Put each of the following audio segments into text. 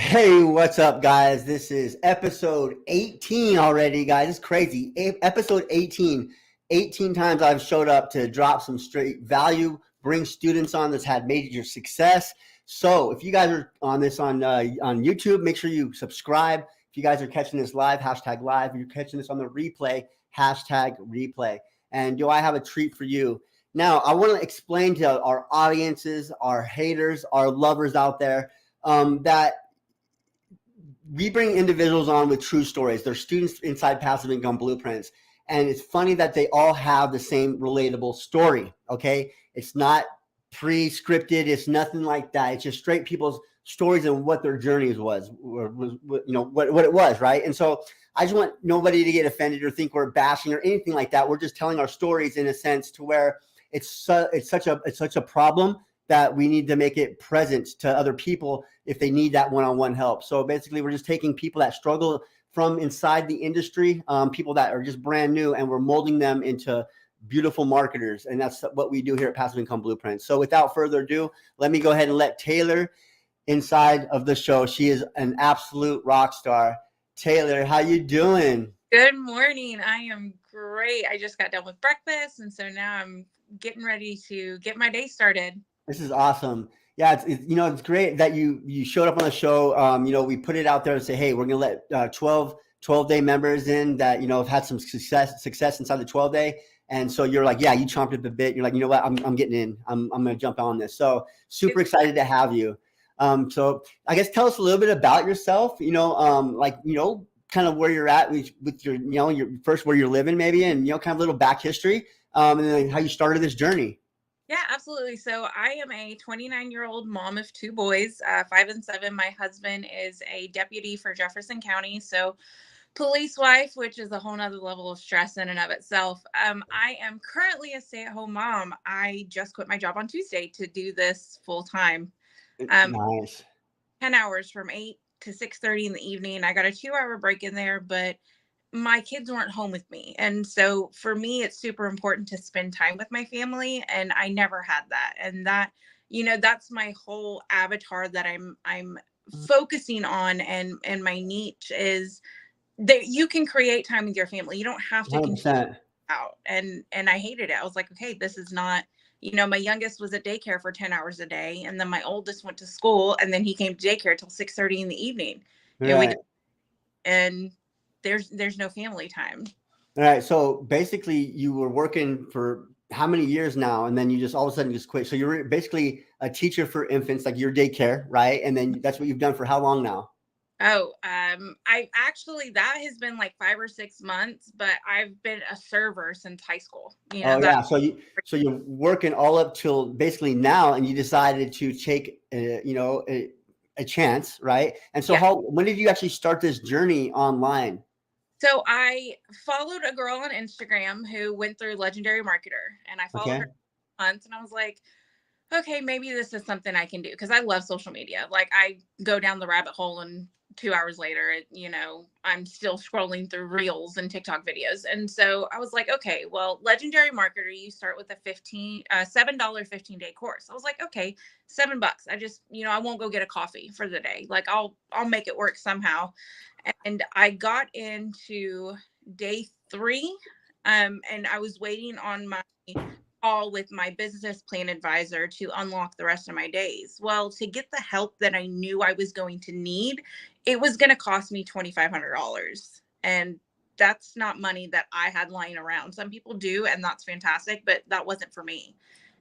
Hey, what's up, guys? This is episode 18 already, guys. It's crazy. Episode 18. 18 times I've showed up to drop some straight value, bring students on that's had major success. So if you guys are on this on YouTube, make sure you subscribe. If you guys are catching this live, hashtag live. If you're catching this on the replay, hashtag replay. And I have a treat for you. Now, I want to explain to our audiences, our haters, our lovers out there, that we bring individuals on with true stories. They're students inside Passive Income Blueprints. And it's funny that they all have the same relatable story, okay? It's not pre-scripted. It's nothing like that. It's just straight people's stories and what their journeys was what it was, right? And so I just want nobody to get offended or think we're bashing or anything like that. We're just telling our stories in a sense to where it's such a problem that we need to make it present to other people if they need that one-on-one help. So basically, we're just taking people that struggle from inside the industry, people that are just brand new, and we're molding them into beautiful marketers. And that's what we do here at Passive Income Blueprint. So without further ado, let me go ahead and let Taylor inside of the show. She is an absolute rock star. Taylor, how you doing? Good morning. I am great. I just got done with breakfast, and so now I'm getting ready to get my day started. This is awesome. Yeah, it's great that you showed up on the show. We put it out there and say, hey, we're gonna let 12-day members in that have had some success inside the 12-day. And so you're like, yeah, you chomped at the bit. You're like, you know what, I'm getting in. I'm gonna jump on this. So super excited to have you. So I guess tell us a little bit about yourself. Kind of where you're at with your your first where you're living maybe, and kind of a little back history, and then how you started this journey. Yeah, absolutely. So I am a 29-year-old mom of two boys, 5 and 7. My husband is a deputy for Jefferson County. So police wife, which is a whole nother level of stress in and of itself. I am currently a stay-at-home mom. I just quit my job on Tuesday to do this full time. Nice. 10 hours from 8 to 6:30 in the evening. I got a 2-hour break in there, but my kids weren't home with me. And so for me, it's super important to spend time with my family. And I never had that. And that's my whole avatar that I'm focusing on. And my niche is that you can create time with your family. You don't have to 100%. out. And I hated it. I was like, okay, this is not, my youngest was at daycare for 10 hours a day. And then my oldest went to school, and then he came to daycare till 6:30 in the evening. Right. And there's no family time. All right. So basically you were working for how many years now? And then you just all of a sudden just quit. So you're basically a teacher for infants, like your daycare, right? And then that's what you've done for how long now? Oh, that has been like 5 or 6 months, but I've been a server since high school. Yeah. So you're working all up till basically now, and you decided to take, a chance, right? And so when did you actually start this journey online? So I followed a girl on Instagram who went through Legendary Marketer, and I followed her for months, and I was like, okay, maybe this is something I can do, because I love social media. Like, I go down the rabbit hole, and 2 hours later, I'm still scrolling through reels and TikTok videos. And so I was like, okay, well, Legendary Marketer, you start with a $7 15-day course. I was like, okay, $7. I just, I won't go get a coffee for the day. Like, I'll make it work somehow. And I got into day 3, and I was waiting on my call with my business plan advisor to unlock the rest of my days. Well, to get the help that I knew I was going to need, it was going to cost me $2,500. And that's not money that I had lying around. Some people do, and that's fantastic, but that wasn't for me.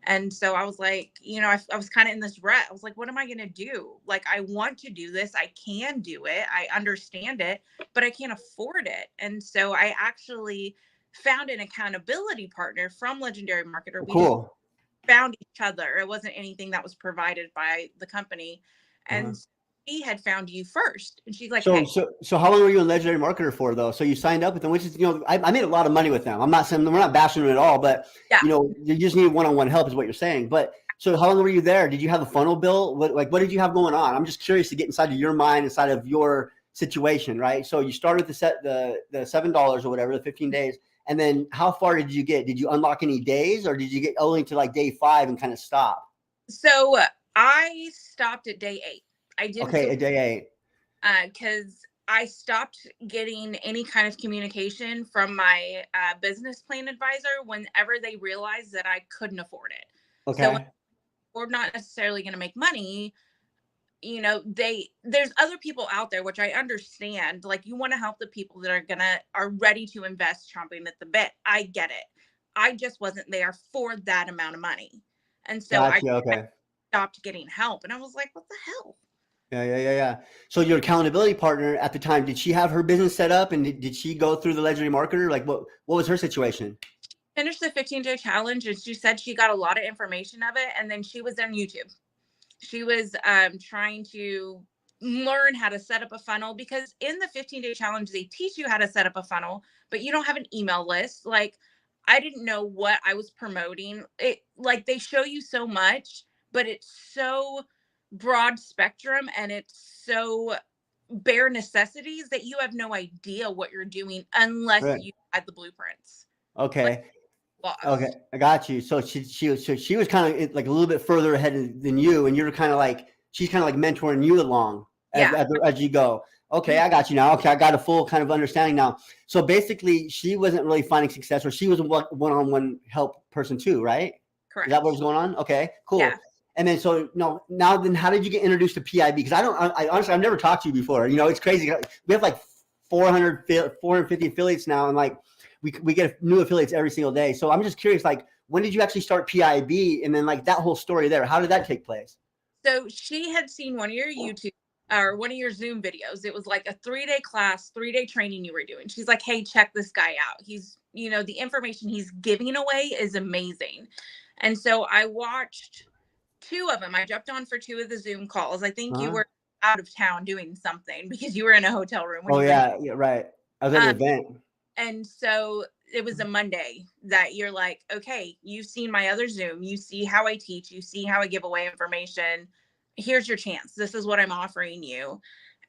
And so I was like, I was kind of in this rut. I was like, what am I going to do? Like, I want to do this. I can do it. I understand it, but I can't afford it. And so I actually found an accountability partner from Legendary Marketer. We just found each other. It wasn't anything that was provided by the company. And she had found you first. And she's like, so how long were you in Legendary Marketer for, though? So you signed up with them, which is, I made a lot of money with them. I'm not saying we're not bashing them at all, but you just need one-on-one help is what you're saying. But so how long were you there? Did you have a funnel built? What did you have going on? I'm just curious to get inside of your mind, inside of your situation, right? So you started the $7 or whatever, the 15 days. And then how far did you get? Did you unlock any days, or did you get only to like day 5 and kind of stop? So I stopped at day 8. I didn't. Okay, at day 8. because I stopped getting any kind of communication from my business plan advisor whenever they realized that I couldn't afford it. So Okay. we're not necessarily going to make money. There's other people out there, which I understand. Like, you want to help the people that are ready to invest chomping at the bit. I get it. I just wasn't there for that amount of money. And so I Gotcha. Okay. stopped getting help. And I was like, what the hell? Yeah. So your accountability partner at the time, did she have her business set up, and did she go through the legendary marketer? Like, what was her situation? Finished the 15-day challenge, and she said she got a lot of information of it. And then she was on YouTube. She was trying to learn how to set up a funnel, because in the 15-day challenge, they teach you how to set up a funnel, but you don't have an email list. Like, I didn't know what I was promoting. It, like, they show you so much, but it's so broad spectrum, and it's so bare necessities that you have no idea what you're doing unless Right. you had the blueprints. Like, Okay. Okay, lost. I got you. So she was kind of like a little bit further ahead than you, and you're kind of like, she's kind of like mentoring you along Yeah. as you go. Okay, I got you now. Okay, I got a full kind of understanding now. So basically, she wasn't really finding success, or she was a one-on-one help person too, right? Is that Correct. what was going on? Okay, Yeah. cool. And then so no, now then, how did you get introduced to PIB? Because I honestly, I've never talked to you before. It's crazy. We have like 450 affiliates now, and like we get new affiliates every single day. So I'm just curious, like, when did you actually start PIB? And then like that whole story there, how did that take place? So she had seen one of your YouTube or one of your Zoom videos. It was like a 3-day class, 3-day training you were doing. She's like, hey, check this guy out. He's, the information he's giving away is amazing. And so I watched 2 of them. I jumped on for 2 of the Zoom calls. I think you Huh? were out of town doing something because you were in a hotel room when Oh you were. yeah, right. I was at an Um, event. and so it was a Monday that you're like, okay, you've seen my other Zoom. You see how I teach. You see how I give away information. Here's your chance. This is what I'm offering you.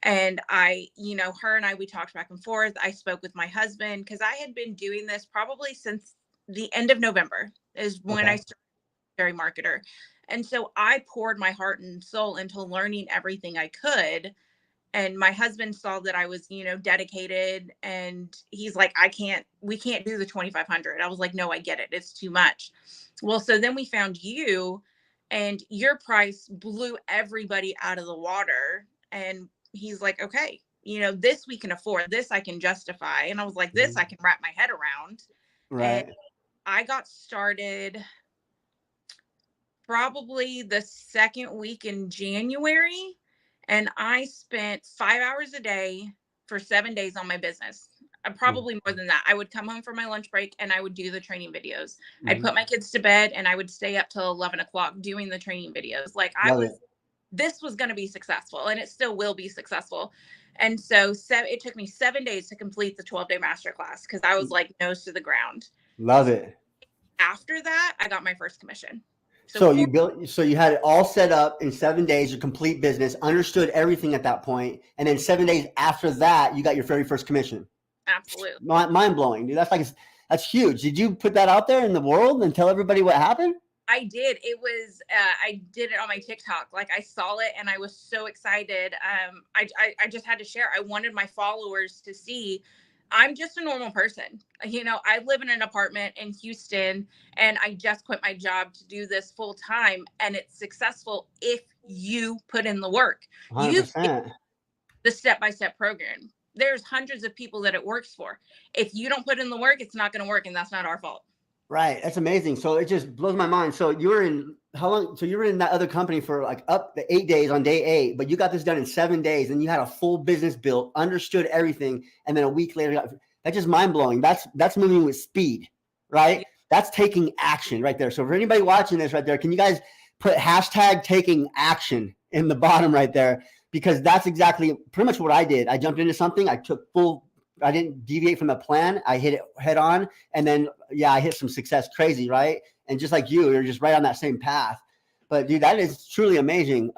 And her and I, we talked back and forth. I spoke with my husband because I had been doing this probably since the end of November is when I Okay. started Very Marketer. And so I poured my heart and soul into learning everything I could. And my husband saw that I was, dedicated, and he's like, we can't do the 2,500. I was like, no, I get it. It's too much. Well, so then we found you, and your price blew everybody out of the water. And he's like, okay, this we can afford, this I can justify. And I was like, this I can wrap my head around. And Right. I got started probably the second week in January. And I spent 5 hours a day for 7 days on my business. Probably more than that. I would come home for my lunch break and I would do the training videos. I'd Mm-hmm. put my kids to bed and I would stay up till 11 o'clock doing the training videos. Like, Love it. this was going to be successful, and it still will be successful. And so it took me 7 days to complete the 12-day masterclass because I was like nose to the ground. Love it. After that, I got my first commission. So So you had it all set up in 7 days, your complete business, understood everything at that point, and then 7 days after that, you got your very first commission. absolutely. Mind blowing, dude. That's huge. Did you put that out there in the world and tell everybody what happened? I did. It was I did it on my TikTok. Like, I saw it and I was so excited. I just had to share. I wanted my followers to see I'm just a normal person. I live in an apartment in Houston, and I just quit my job to do this full time, and it's successful if you put in the work. You get 100%. the step-by-step program. There's hundreds of people that it works for. If you don't put in the work, it's not going to work, and that's not our fault. Right. That's amazing. So it just blows my mind. So you were in how long? So you were in that other company for like up to 8 days on day 8, but you got this done in 7 days, and you had a full business built, understood everything, and then a week later, that's just mind blowing. That's moving with speed, right? Yeah. That's taking action right there. So for anybody watching this right there, can you guys put hashtag taking action in the bottom right there? Because that's exactly pretty much what I did. I jumped into something. I didn't deviate from the plan. I hit it head on. And then, I hit some success crazy, right? And just like you're just right on that same path. But dude, that is truly amazing.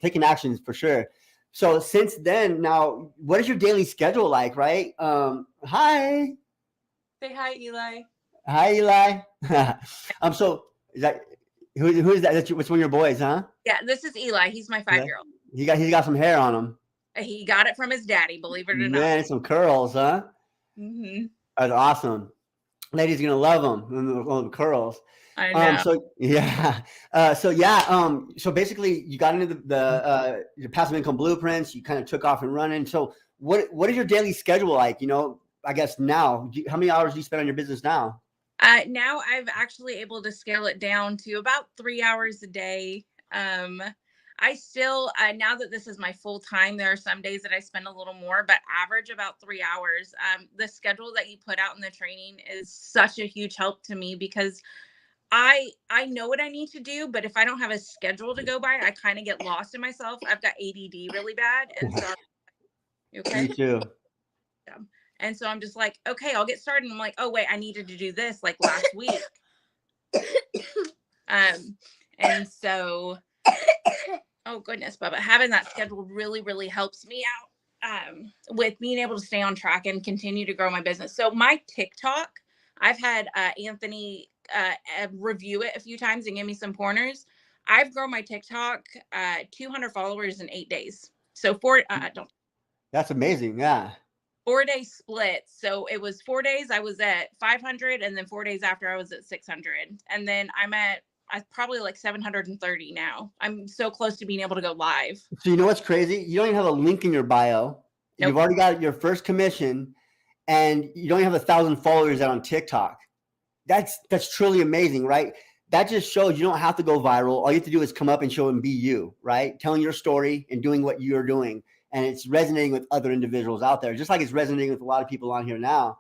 Taking actions for sure. So since then, now, what is your daily schedule like, right? Hi. Say hi, Eli. Hi, Eli. So is that, who is that? That's one of your boys, huh? Yeah, this is Eli. He's my 5-year-old. He's got some hair on him. He got it from his daddy, believe it or not. Man, some curls, huh? Mm-hmm. That's awesome. Ladies gonna love them, the curls. I know. So yeah, so basically, you got into your passive income blueprints. You kind of took off and running. So what is your daily schedule like? I guess now, how many hours do you spend on your business now? Now I've actually able to scale it down to about 3 hours a day. I still, now that this is my full time, there are some days that I spend a little more, but average about 3 hours. The schedule that you put out in the training is such a huge help to me because I know what I need to do, but if I don't have a schedule to go by, I kind of get lost in myself. I've got ADD really bad, and so okay. Me too. Yeah. And so I'm just like, okay, I'll get started. And I'm like, oh wait, I needed to do this like last week. And so, oh goodness, Bubba, having that schedule really, really helps me out with being able to stay on track and continue to grow my business. So my TikTok, I've had Anthony review it a few times and give me some pointers. I've grown my TikTok 200 followers in 8 days. So That's amazing. Yeah. 4-day split. So it was 4 days I was at 500, and then 4 days after I was at 600. And then I'm probably like 730 now. I'm so close to being able to go live. So you know what's crazy? You don't even have a link in your bio. Nope. You've already got your first commission, and you don't even have 1,000 followers out on TikTok. That's truly amazing, right? That just shows you don't have to go viral. All you have to do is come up and show and be you, right? Telling your story and doing what you're doing. And it's resonating with other individuals out there, just like it's resonating with a lot of people on here now.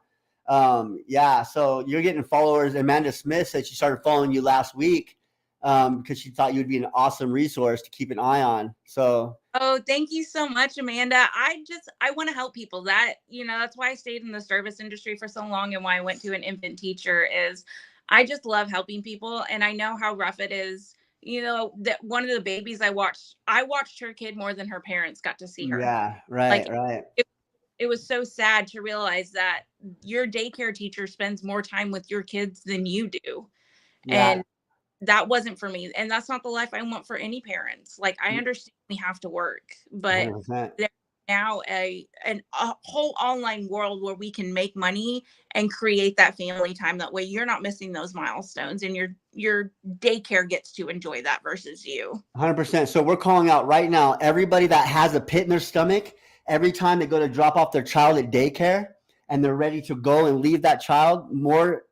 Yeah, so you're getting followers. Amanda Smith said she started following you last week because she thought you'd be an awesome resource to keep an eye on. So, oh, thank you so much, Amanda. I want to help people. That's why I stayed in the service industry for so long, and why I went to an infant teacher is I just love helping people. And I know how rough it is. That one of the babies I watched her kid more than her parents got to see her. Yeah, right, Like, right. it was so sad to realize that your daycare teacher spends more time with your kids than you do. Yeah. And that wasn't for me. And that's not the life I want for any parents. Like, I understand we have to work, but 100%. there's now a whole online world where we can make money and create that family time. That way you're not missing those milestones, and your daycare gets to enjoy that versus you. 100%. So we're calling out right now everybody that has a pit in their stomach every time they go to drop off their child at daycare and they're ready to go and leave that child more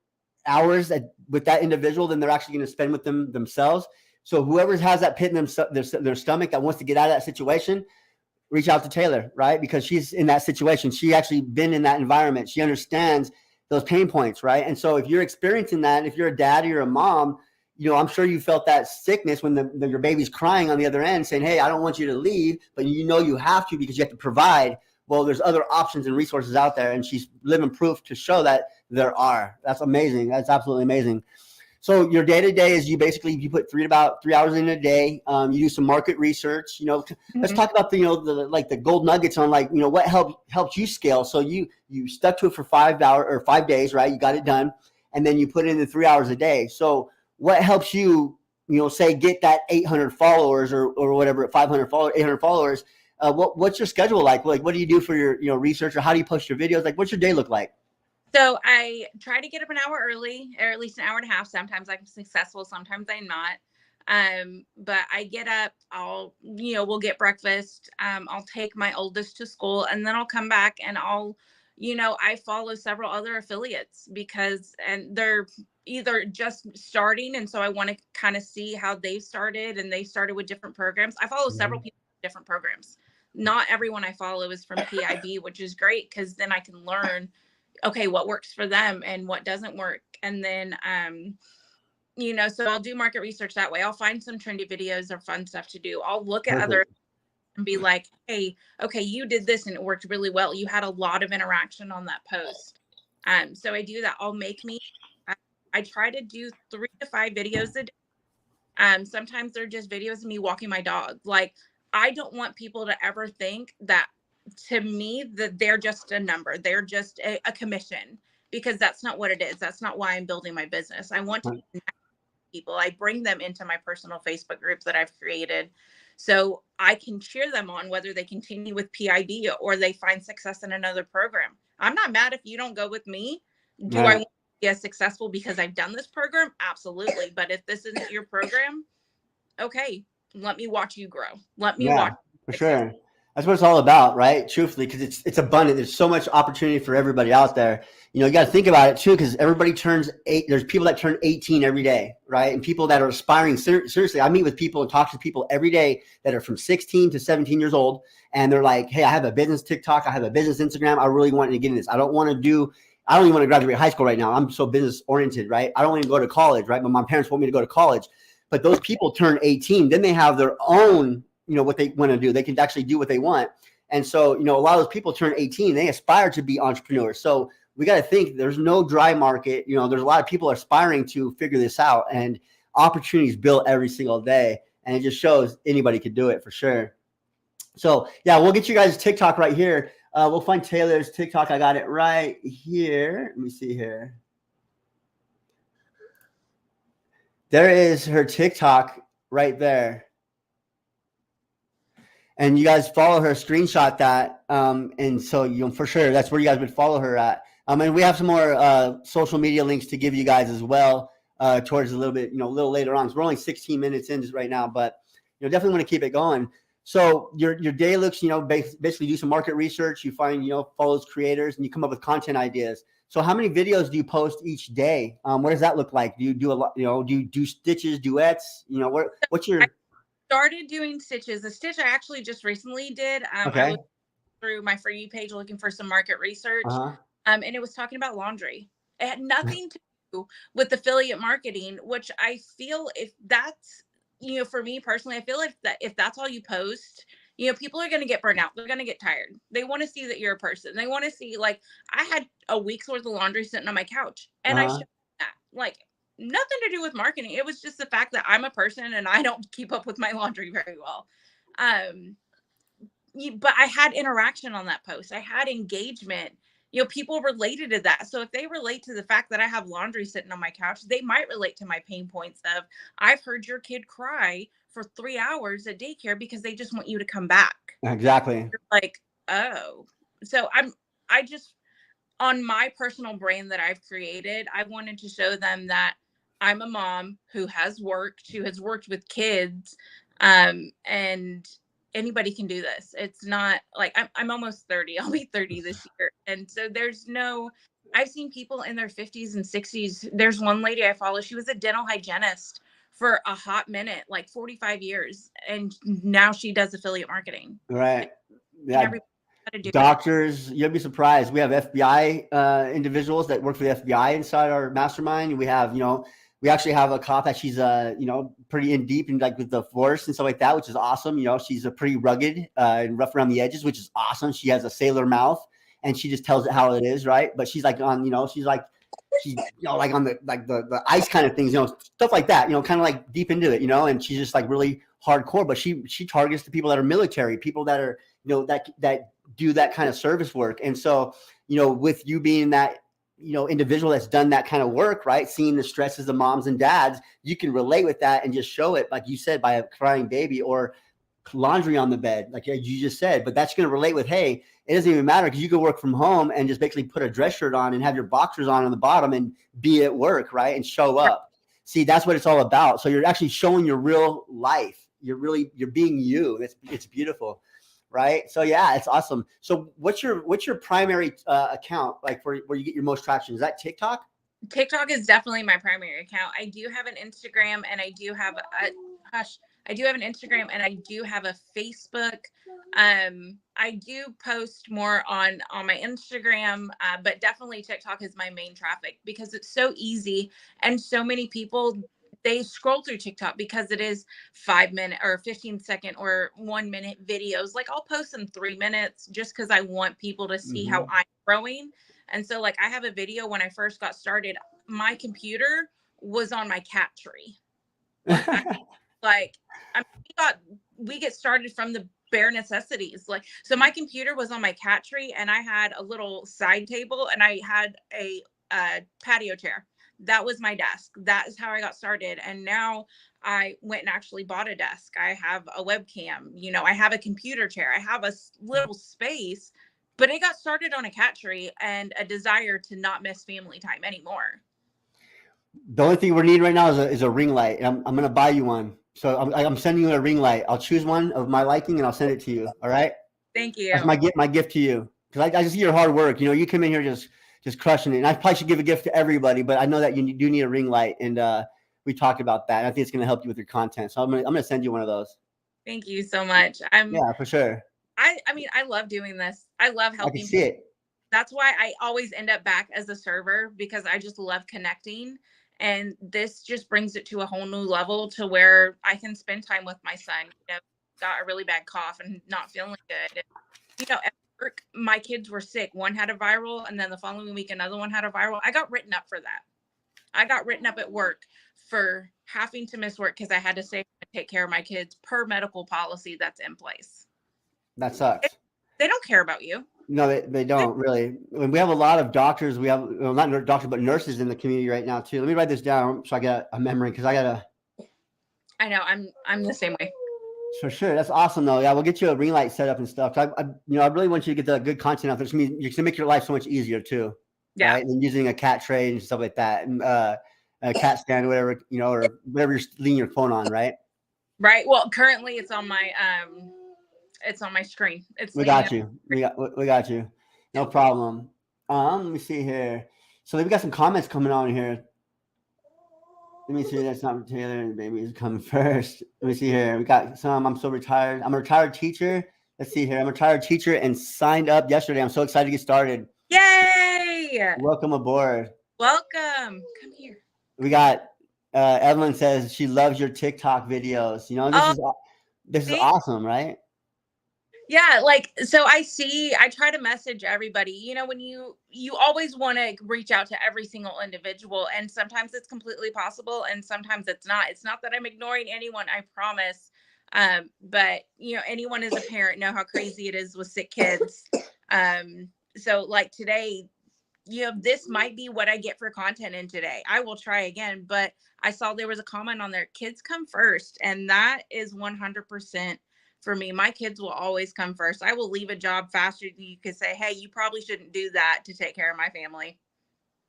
hours with that individual than they're actually going to spend with them themselves. So whoever has that pit in their stomach that wants to get out of that situation, reach out to Taylor, right? Because she's in that situation. She actually been in that environment. She understands those pain points, right? And so if you're experiencing that, if you're a dad or you're a mom, I'm sure you felt that sickness when your baby's crying on the other end saying, hey, I don't want you to leave, but you have to because you have to provide. Well, there's other options and resources out there, and she's living proof to show that there are. That's amazing. That's absolutely amazing. So your day-to-day is you put about 3 hours in a day. You do some market research. Let's talk about the gold nuggets on what helped you scale. So you stuck to it for 5 hours or 5 days, right? You got it done, and then you put in the 3 hours a day. So what helps you, say get that 800 followers or whatever, 500 followers, 800 followers? What's your schedule like? Like, what do you do for your research, or how do you post your videos? Like, what's your day look like? So I try to get up an hour early, or at least an hour and a half. Sometimes I'm successful, sometimes I'm not. But I get up, we'll get breakfast. I'll take my oldest to school, and then I'll come back and I follow several other affiliates and they're either just starting. And so I want to kind of see how they started, and they started with different programs. I follow several people with different programs. Not everyone I follow is from PIB, which is great because then I can learn okay, what works for them and what doesn't work. And then, so I'll do market research that way. I'll find some trendy videos or fun stuff to do. I'll look at other and be like, hey, okay, you did this and it worked really well. You had a lot of interaction on that post. So I do that. I try to do 3 to 5 videos a day. Sometimes they're just videos of me walking my dog. Like, I don't want people to ever think that to me that they're just a number. They're just a commission, because that's not what it is. That's not why I'm building my business. I want to connect people. I bring them into my personal Facebook groups that I've created. So I can cheer them on whether they continue with PID or they find success in another program. I'm not mad if you don't go with me. Do I want to be as successful because I've done this program? Absolutely. But if this isn't your program, okay, let me watch you grow. Let me watch for success. sure. That's what it's all about, right? Truthfully, because it's abundant. There's so much opportunity for everybody out there. You got to think about it too, because everybody turns there's people that turn 18 every day, right? And people that are aspiring. Seriously, I meet with people and talk to people every day that are from 16 to 17 years old, and they're like, "Hey, I have a business TikTok, I have a business Instagram. I really want to get in this. I don't even want to graduate high school right now. I'm so business oriented, right? I don't want to go to college, right? But my parents want me to go to college." But those people turn 18, then they have their own, what they want to do. They can actually do what they want. And so, a lot of those people turn 18, they aspire to be entrepreneurs. So we got to think there's no dry market. There's a lot of people aspiring to figure this out, and opportunities built every single day. And it just shows anybody could do it for sure. So yeah, we'll get you guys TikTok right here. We'll find Taylor's TikTok. I got it right here. Let me see here. There is her TikTok right there. And you guys follow her, screenshot that. And so, for sure, that's where you guys would follow her at. And we have some more social media links to give you guys as well towards a little bit, a little later on. So we're only 16 minutes in right now, but, definitely want to keep it going. So your day looks, basically do some market research. You find, follow those creators, and you come up with content ideas. So how many videos do you post each day? What does that look like? Do you do a lot, do you do stitches, duets? What's your... I started doing stitches. The stitch I actually just recently did. Okay. I was through my For You page looking for some market research. And it was talking about laundry. It had nothing to do with affiliate marketing, which I feel if that's, for me personally, I feel like if that's all you post, people are going to get burnt out. They're going to get tired. They want to see that you're a person. They want to see, like, I had a week's worth of laundry sitting on my couch, and I showed that, like, nothing to do with marketing. It was just the fact that I'm a person and I don't keep up with my laundry very well. But I had interaction on that post. I had engagement. People related to that. So if they relate to the fact that I have laundry sitting on my couch, they might relate to my pain points of, I've heard your kid cry for 3 hours at daycare because they just want you to come back. Exactly. You're like, oh. So I just, on my personal brand that I've created, I wanted to show them that I'm a mom who has worked with kids, and anybody can do this. It's not like I'm almost 30. I'll be 30 this year. And so I've seen people in their 50s and 60s. There's one lady I follow. She was a dental hygienist for a hot minute, like 45 years. And now she does affiliate marketing. Right. Yeah. Doctors, you'll be surprised. We have FBI individuals that work for the FBI inside our mastermind. We have, we actually have a cop that she's, pretty in deep and like with the force and stuff like that, which is awesome. She's a pretty rugged and rough around the edges, which is awesome. She has a sailor mouth and she just tells it how it is, right? But she's like on, she's like on the ice kind of things, stuff like that, kind of like deep into it, and she's just like really hardcore. But she targets the people that are military, people that are, that do that kind of service work. And so, with you being that, individual that's done that kind of work, right? Seeing the stresses of moms and dads, you can relate with that and just show it, like you said, by a crying baby or laundry on the bed, like you just said. But that's going to relate with, hey, it doesn't even matter because you can work from home and just basically put a dress shirt on and have your boxers on the bottom and be at work, right? And show up. See, that's what it's all about. So you're actually showing your real life. You're being you. It's beautiful. Right. So yeah, it's awesome. So what's your primary account, like where you get your most traction? Is that TikTok? TikTok is definitely my primary account. I do have an Instagram and I do have an Instagram and I do have a Facebook. I do post more on my Instagram, but definitely TikTok is my main traffic because it's so easy and so many people, they scroll through TikTok because it is 5-minute or 15-second or 1-minute videos. Like I'll post in 3 minutes just because I want people to see how I'm growing. And so like I have a video when I first got started, my computer was on my cat tree. We get started from the bare necessities. Like, so my computer was on my cat tree and I had a little side table and I had a patio chair. that was my desk. That is how I got started. And now I went and actually bought a desk. I have a webcam, you know, I have a computer chair, I have a little space, but it got started on a cat tree and a desire to not miss family time anymore. The only thing we're needing right now is a ring light. And I'm going to buy you one. So I'm sending you a ring light. I'll choose one of my liking and I'll send it to you. All right. Thank you. That's my gift to you. Cause I just see your hard work. You know, you come in here just crushing it. And I probably should give a gift to everybody, but I know that you do need a ring light. And we talked about that. And I think it's going to help you with your content. So I'm going to send you one of those. Thank you so much. Yeah, for sure. I mean, I love doing this. I love helping. I can see it. That's why I always end up back as a server, because I just love connecting. And this just brings it to a whole new level to where I can spend time with my son. You know, got a really bad cough and not feeling good. And, you know, at work, my kids were sick. One had a viral, and then the following week, another one had a viral. I got written up for that. I got written up at work for having to miss work because I had to stay and take care of my kids per medical policy that's in place. That sucks. They don't care about you. No, they don't really. When we have a lot of doctors, we have, well, not doctors, but nurses in the community right now too. Let me write this down so I get a memory, because I know I'm the same way. For sure. That's awesome though. Yeah, we'll get you a ring light set up and stuff. I really want you to get the good content out there. It's going to make your life so much easier too. Yeah. Right? And using a cat tray and stuff like that, and a cat stand, whatever, you know, or whatever you're leaning your phone on, right? Right. Well, currently it's on my screen. We got you. We got you. No problem. Let me see here. So we got some comments coming on here. Let me see. That's not Taylor and baby's coming first. Let me see here. We got some. I'm so retired. I'm a retired teacher. Let's see here. I'm a retired teacher and signed up yesterday. I'm so excited to get started. Yay! Welcome aboard. Welcome. Come here. We got Evelyn says she loves your TikTok videos. You know, this is awesome, right? Yeah, like, so I try to message everybody. You know, when you always want to reach out to every single individual, and sometimes it's completely possible and sometimes it's not. It's not that I'm ignoring anyone, I promise. But you know, anyone as a parent know how crazy it is with sick kids. So like today, you know, this might be what I get for content in today. I will try again, but I saw there was a comment on there, kids come first, and that is 100% for me. My kids will always come first. I will leave a job faster than you could say, hey, you probably shouldn't do that to take care of my family.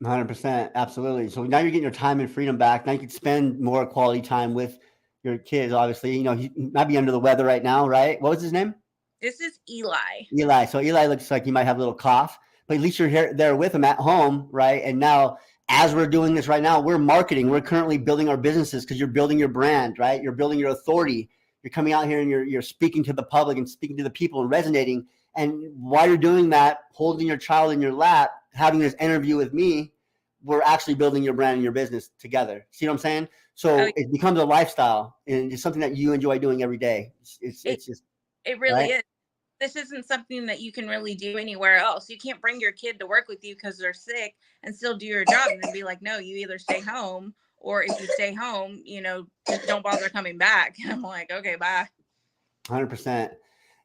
100%. Absolutely. So now you're getting your time and freedom back. Now you can spend more quality time with your kids. Obviously, you know, he might be under the weather right now, right? What was his name? This is Eli. Eli. So Eli looks like he might have a little cough, but at least you're here there with him at home, right? And now, as we're doing this right now, we're marketing. We're currently building our businesses because you're building your brand, right? You're building your authority. You're coming out here and you're speaking to the public and speaking to the people and resonating. And while you're doing that, holding your child in your lap, having this interview with me, we're actually building your brand and your business together. See what I'm saying? So it becomes a lifestyle, and it's something that you enjoy doing every day. It's just, it really is. This isn't something that you can really do anywhere else. You can't bring your kid to work with you because they're sick and still do your job and then be like, no, you either stay home, or if you stay home, you know, just don't bother coming back. And I'm like, okay, bye. 100%.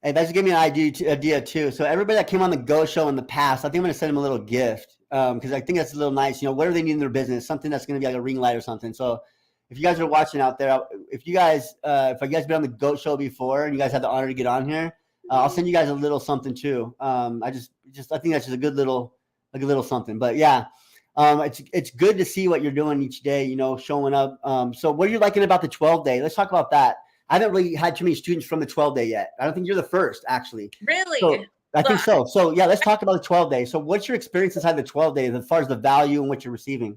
And that's giving me an idea too. So everybody that came on the Go Show in the past, I think I'm going to send them a little gift because I think that's a little nice. You know, what do they need in their business? Something that's going to be like a ring light or something. So if you guys are watching out there, if you guys been on the Go Show before and you guys had the honor to get on here, I'll send you guys a little something too. I think that's just a good little something. But yeah, it's good to see what you're doing each day, you know, showing up. So what are you liking about the 12-day? Let's talk about that. I haven't really had too many students from the 12-day yet. I don't think you're the first, actually. Really? So, I think so. So yeah, let's talk about the 12-day. So what's your experience inside the 12-day as far as the value and what you're receiving?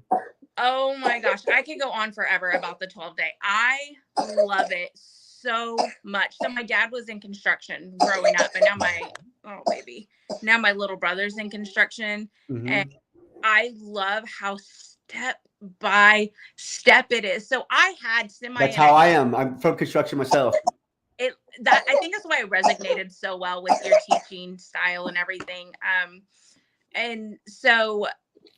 Oh my gosh, I could go on forever about the 12-day. I love it so much. So my dad was in construction growing up, and now my little brother's in construction. Mm-hmm. And I love how step by step it is. So I had That's how I am. I'm from construction myself. I think that's why it resonated so well with your teaching style and everything. And so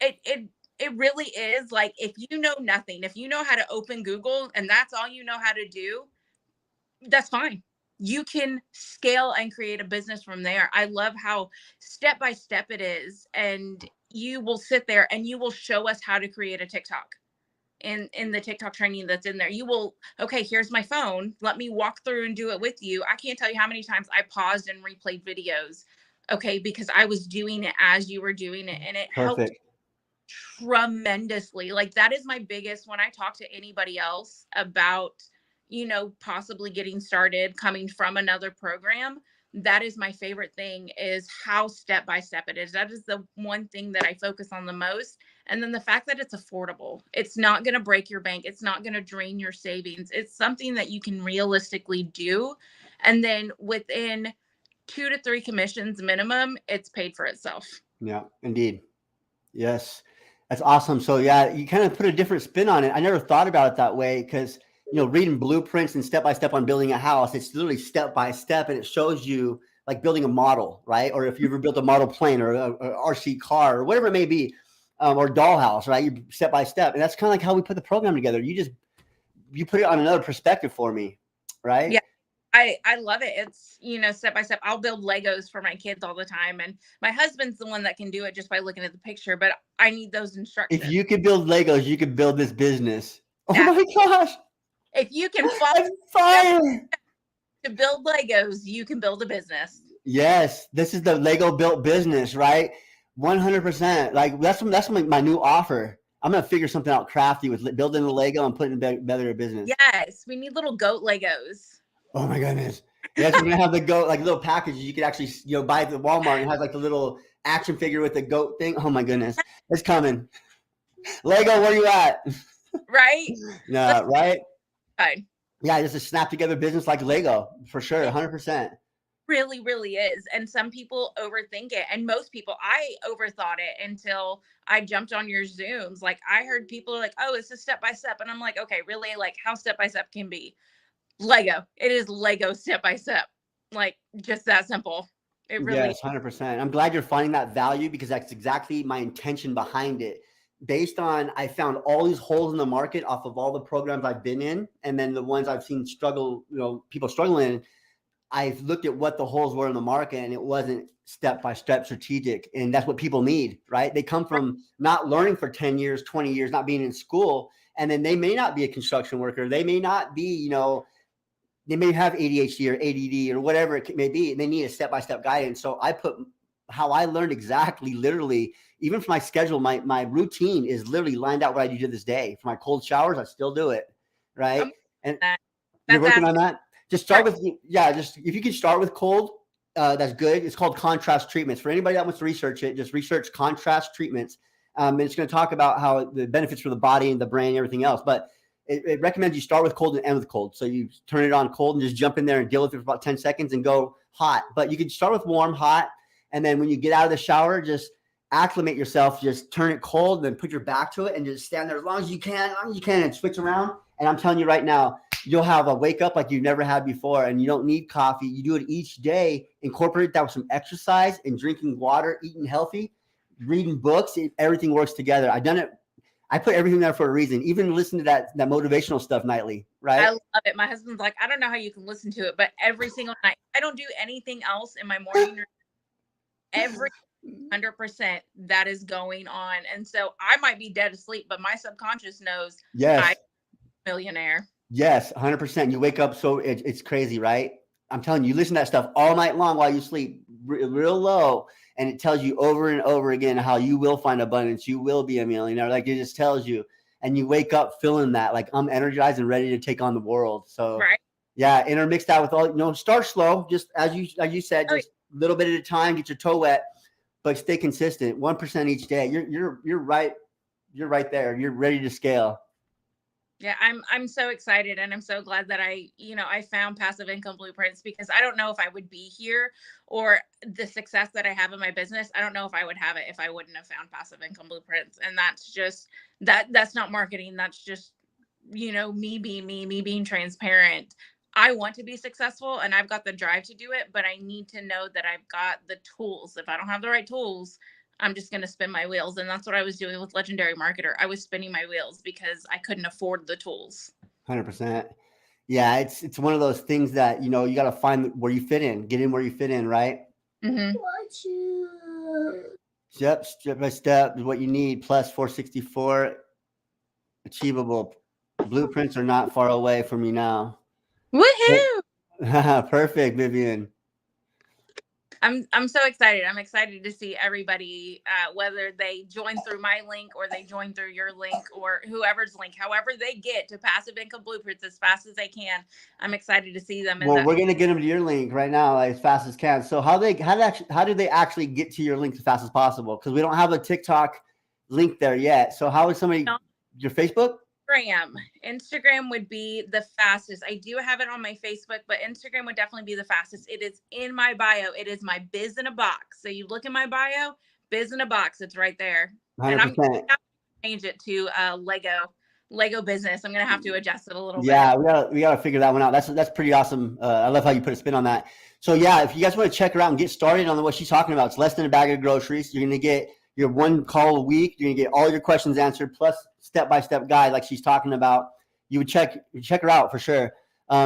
it really is like, if you know nothing, if you know how to open Google and that's all you know how to do, that's fine. You can scale and create a business from there. I love how step by step it is. And you will sit there and you will show us how to create a TikTok. in the TikTok training that's in there. You will, okay, here's my phone. Let me walk through and do it with you. I can't tell you how many times I paused and replayed videos. Okay, because I was doing it as you were doing it, and it helped Perfect. tremendously. Like that is my biggest, when I talk to anybody else about, possibly getting started coming from another program, that is my favorite thing, is how step by step it is. That is the one thing that I focus on the most. And then the fact that it's affordable. It's not going to break your bank. It's not going to drain your savings. It's something that you can realistically do. And then within 2 to 3 commissions minimum, it's paid for itself. Yeah, indeed. Yes. That's awesome. So yeah, you kind of put a different spin on it. I never thought about it that way because, reading blueprints and step by step on building a house, it's literally step by step, and it shows you like building a model, right? Or if you ever built a model plane or a RC car or whatever it may be, or dollhouse, right? You step by step, and that's kind of like how we put the program together. You put it on another perspective for me, right? Yeah. I love it. It's, step by step. I'll build Legos for my kids all the time. And my husband's the one that can do it just by looking at the picture, but I need those instructions. If you could build Legos, you could build this business. Yeah. Oh my gosh. If you can follow to build Legos, you can build a business. Yes. This is the Lego built business, right? 100%. Like that's my new offer. I'm going to figure something out crafty with building the Lego and putting together a business. Yes. We need little goat Legos. Oh my goodness. Yes, we're gonna have the goat, like little packages you could actually buy at the Walmart, and it has like the little action figure with the goat thing. Oh my goodness. It's coming. Lego, where you at? Right? No, right? Fine. Yeah, just a snap together business like Lego for sure, 100%. Really, really is. And some people overthink it. And most people, I overthought it until I jumped on your Zooms. Like I heard people like, oh, it's a step by step. And I'm like, okay, really? Like how step by step can be? Lego. It is Lego step by step. Like just that simple. It really Yes, 100%. I'm glad you're finding that value because that's exactly my intention behind it. Based on, I found all these holes in the market off of all the programs I've been in, and then the ones I've seen struggle, people struggling. I've looked at what the holes were in the market, and it wasn't step-by-step strategic. And that's what people need, right? They come from not learning for 10 years, 20 years, not being in school. And then they may not be a construction worker. They may not be, they may have ADHD or ADD or whatever it may be. And they need a step-by-step guidance. So I put how I learned exactly, literally, even for my schedule, my routine is literally lined out what I do to this day. For my cold showers, I still do it, right? And you're working on that? Just start with, just if you can start with cold, that's good. It's called contrast treatments. For anybody that wants to research it, just research contrast treatments. And it's going to talk about how the benefits for the body and the brain and everything else. But it recommends you start with cold and end with cold. So you turn it on cold and just jump in there and deal with it for about 10 seconds and go hot. But you can start with warm, hot. And then when you get out of the shower, just acclimate yourself, just turn it cold, and then put your back to it and just stand there as long as you can, and switch around. And I'm telling you right now, you'll have a wake up like you've never had before, and you don't need coffee. You do it each day. Incorporate that with some exercise and drinking water, eating healthy, reading books. Everything works together. I've done it. I put everything there for a reason. Even listen to that motivational stuff nightly, right? I love it. My husband's like, I don't know how you can listen to it, but every single night, I don't do anything else in my morning. Every 100% that is going on. And so I might be dead asleep, but my subconscious knows yes. I'm a millionaire. Yes, 100%. You wake up, so it's crazy, right? I'm telling you, you listen to that stuff all night long while you sleep, real low, and it tells you over and over again how you will find abundance. You will be a millionaire. Like it just tells you, and you wake up feeling that, like I'm energized and ready to take on the world. So, yeah, intermix that with all, start slow, just as you said, just a little bit at a time, get your toe wet, but stay consistent, 1% each day. You're right. You're right there. You're ready to scale. Yeah, I'm so excited, and I'm so glad that I found Passive Income Blueprints, because I don't know if I would be here or the success that I have in my business. I don't know if I would have it if I wouldn't have found Passive Income Blueprints. And that's just that's not marketing. That's just, me being me being transparent. I want to be successful and I've got the drive to do it, but I need to know that I've got the tools. If I don't have the right tools, I'm just going to spin my wheels. And that's what I was doing with Legendary Marketer. I was spinning my wheels because I couldn't afford the tools. 100%. Yeah, it's one of those things that, you got to find where you fit in, get in where you fit in, right? Mm-hmm. Step by step is what you need. Plus 464. Achievable. Blueprints are not far away from me now. Woohoo! Perfect, Vivian. I'm so excited. I'm excited to see everybody, whether they join through my link or they join through your link or whoever's link, however they get to passive income blueprints as fast as they can. I'm excited to see them. Well, we're gonna get them to your link right now as fast as can. So how do they actually get to your link as fast as possible? Because we don't have a TikTok link there yet. So how would somebody your Facebook? Instagram would be the fastest. I do have it on my Facebook, but Instagram would definitely be the fastest. It is in my bio. It is my biz in a box. So you look in my bio, biz in a box. It's right there. 100%. And I'm going to change it to Lego business. I'm going to have to adjust it a little bit. Yeah, we gotta figure that one out. That's pretty awesome. I love how you put a spin on that. So yeah, if you guys want to check her out and get started on what she's talking about, it's less than a bag of groceries. You're gonna get your one call a week. You're gonna get all your questions answered, plus step-by-step guide like she's talking about. You would check her out for sure,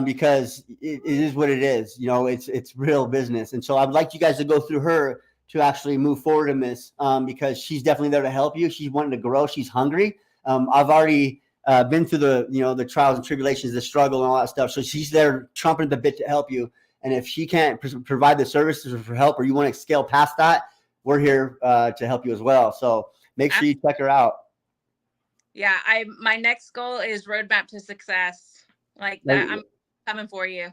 because it is what it is. You know, it's real business. And so I'd like you guys to go through her to actually move forward in this, because she's definitely there to help you. She's wanting to grow. She's hungry. I've already been through the trials and tribulations, the struggle and all that stuff. So she's there chomping at the bit to help you. And if she can't provide the services for help, or you want to scale past that, we're here to help you as well. So make sure you check her out. Yeah, my next goal is roadmap to success. Like that, I'm coming for you.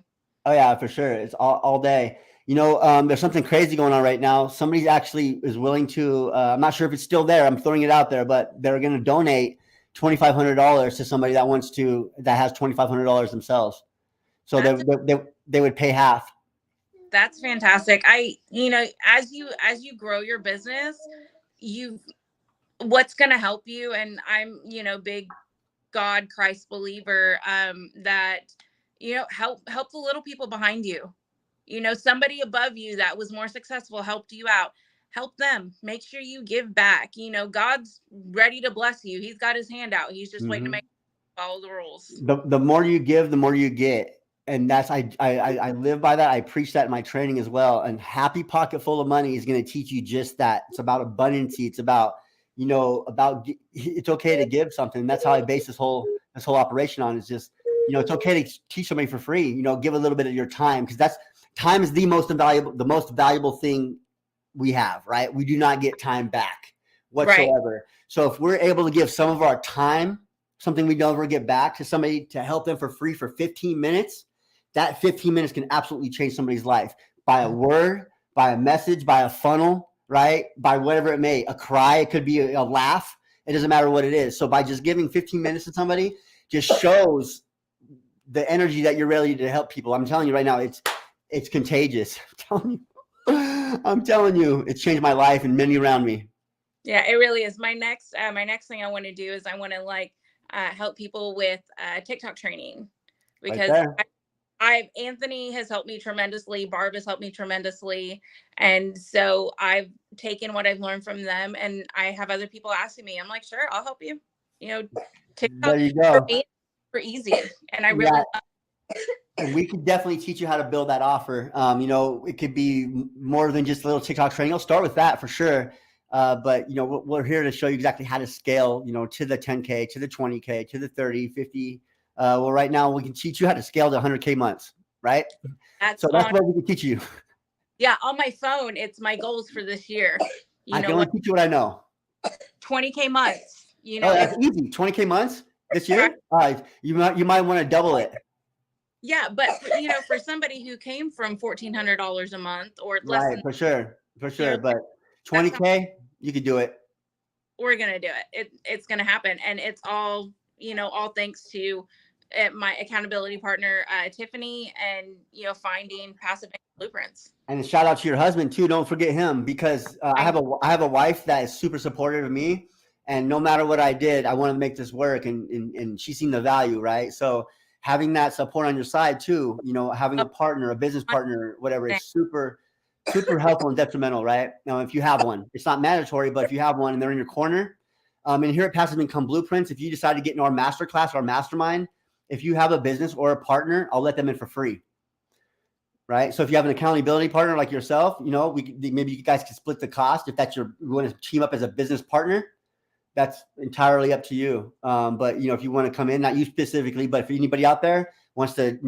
Oh yeah, for sure. It's all day. There's something crazy going on right now. Somebody actually is willing to. I'm not sure if it's still there. I'm throwing it out there, but they're going to donate $2,500 to somebody that has $2,500 themselves. So they would pay half. That's fantastic. As you grow your business, what's going to help you. And I'm, big God, Christ believer, that, help the little people behind you. Somebody above you that was more successful helped you out. Help them. Make sure you give back. God's ready to bless you. He's got his hand out. He's just waiting to make you follow the rules. The more you give, the more you get. And that's, I live by that. I preach that in my training as well. And happy pocket full of money is going to teach you just that. It's about abundance. It's about, it's okay to give something. That's how I base this whole operation on. Is just, it's okay to teach somebody for free, give a little bit of your time, because time is the most valuable thing we have, right? We do not get time back whatsoever. Right. So if we're able to give some of our time, something we never get back, to somebody to help them for free for 15 minutes, that 15 minutes can absolutely change somebody's life by a word, by a message, by a funnel, right? By whatever it may, a cry, it could be a laugh. It doesn't matter what it is. So by just giving 15 minutes to somebody just shows the energy that you're ready to help people. I'm telling you right now, it's contagious. I'm telling you, it's changed my life and many around me. Yeah, it really is. My next thing I want to do is I want to help people with TikTok training, because Anthony has helped me tremendously. Barb has helped me tremendously. And so I've taken what I've learned from them, and I have other people asking me. I'm like, sure, I'll help you. TikTok there you go. For me, for easy. And I really and we could definitely teach you how to build that offer. It could be more than just a little TikTok training. You'll start with that for sure. But we're here to show you exactly how to scale, to the 10K, to the 20K, to the 30, 50. Well, right now we can teach you how to scale to 100K months, right? That's what we can teach you. Yeah, on my phone, it's my goals for this year. I can only teach you what I know. 20K months. That's easy. 20K months this year. You might want to double it. Yeah, but for somebody who came from $1,400 a month or less, right? For sure. But 20K, you could do it. We're gonna do it. It's gonna happen, and it's all all thanks to my accountability partner Tiffany, and finding passive blueprints. And a shout out to your husband too. Don't forget him, because I have a wife that is super supportive of me, and no matter what I did, I want to make this work, and she's seen the value, right? So having that support on your side too, having a partner, a business partner, whatever, is super helpful and detrimental, right? Now, if you have one, it's not mandatory, but if you have one and they're in your corner, and here at Passive Income Blueprints, if you decide to get in our masterclass, our mastermind, if you have a business or a partner, I'll let them in for free, right? So if you have an accountability partner like yourself, maybe you guys can split the cost if you want to team up as a business partner. that's entirely up to you. But if you want to come in, not you specifically, but if anybody out there wants to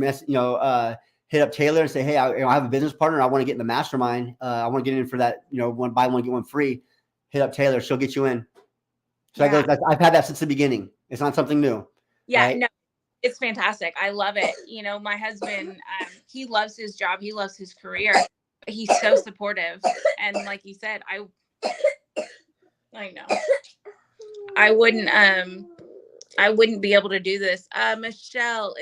hit up Taylor and say, hey, I have a business partner. I want to get in the mastermind. I want to get in for that, one buy one, get one free. Hit up Taylor. She'll get you in. So I've had that since the beginning. It's not something new. Yeah, right? no, it's fantastic. I love it. My husband, he loves his job. He loves his career. But he's so supportive. And like you said, I know I wouldn't be able to do this. Michelle,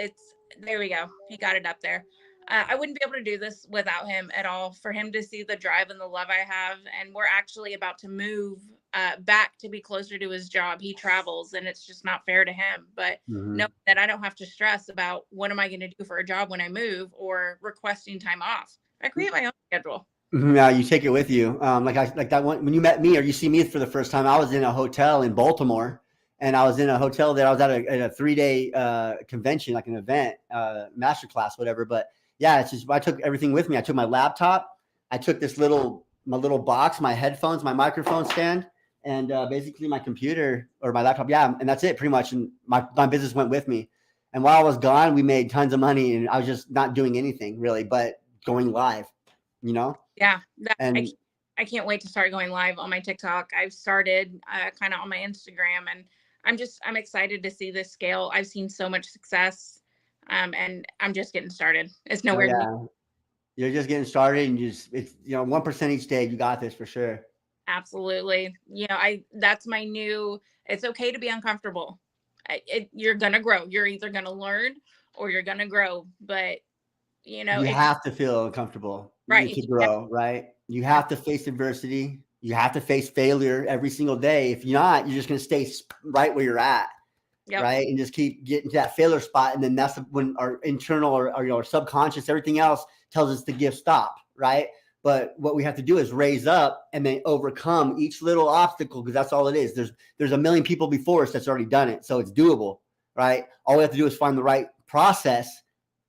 there we go. He got it up there. I wouldn't be able to do this without him at all. For him to see the drive and the love I have, and we're actually about to move back to be closer to his job. He travels, and it's just not fair to him. But know that I don't have to stress about what am I going to do for a job when I move or requesting time off. I create my own schedule. Yeah, you take it with you. Like that one when you met me or you see me for the first time. I was in a hotel in Baltimore. And I was in a hotel there. I was at a 3-day convention, like an event, masterclass, whatever. But yeah, it's just I took everything with me. I took my laptop. I took my little box, my headphones, my microphone stand, and basically my computer or my laptop. Yeah, and that's it, pretty much. And my business went with me. And while I was gone, we made tons of money, and I was just not doing anything really, but going live. Yeah, I can't wait to start going live on my TikTok. I've started kind of on my Instagram, and I'm excited to see this scale. I've seen so much success, and I'm just getting started. It's nowhere. Yeah. You're just getting started, and it's 1% each day. You got this for sure. Absolutely. That's my new. It's okay to be uncomfortable. You're gonna grow. You're either gonna learn or you're gonna grow. But you have to feel uncomfortable, right? To grow, right? You have to face adversity. You have to face failure every single day. If you're not, you're just going to stay right where you're at, right? And just keep getting to that failure spot. And then that's when our internal or our subconscious, everything else tells us to give stop, right? But what we have to do is raise up and then overcome each little obstacle, because that's all it is. There's a million people before us that's already done it, so it's doable, right? All we have to do is find the right process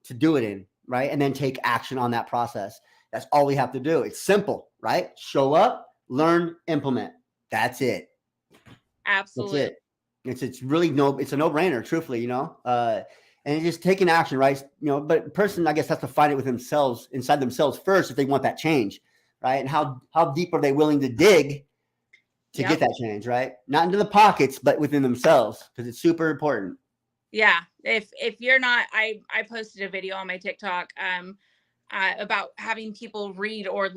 to do it in, right? And then take action on that process. That's all we have to do. It's simple, right? Show up, learn, implement. That's it. Absolutely. That's it. It's really it's a no-brainer, truthfully, and it's just taking action, right? But a person, I guess, has to find it with themselves, inside themselves first, if they want that change, right? And how deep are they willing to dig to get that change, right? Not into the pockets, but within themselves, because it's super important. Yeah. If you're not, I posted a video on my TikTok about having people read or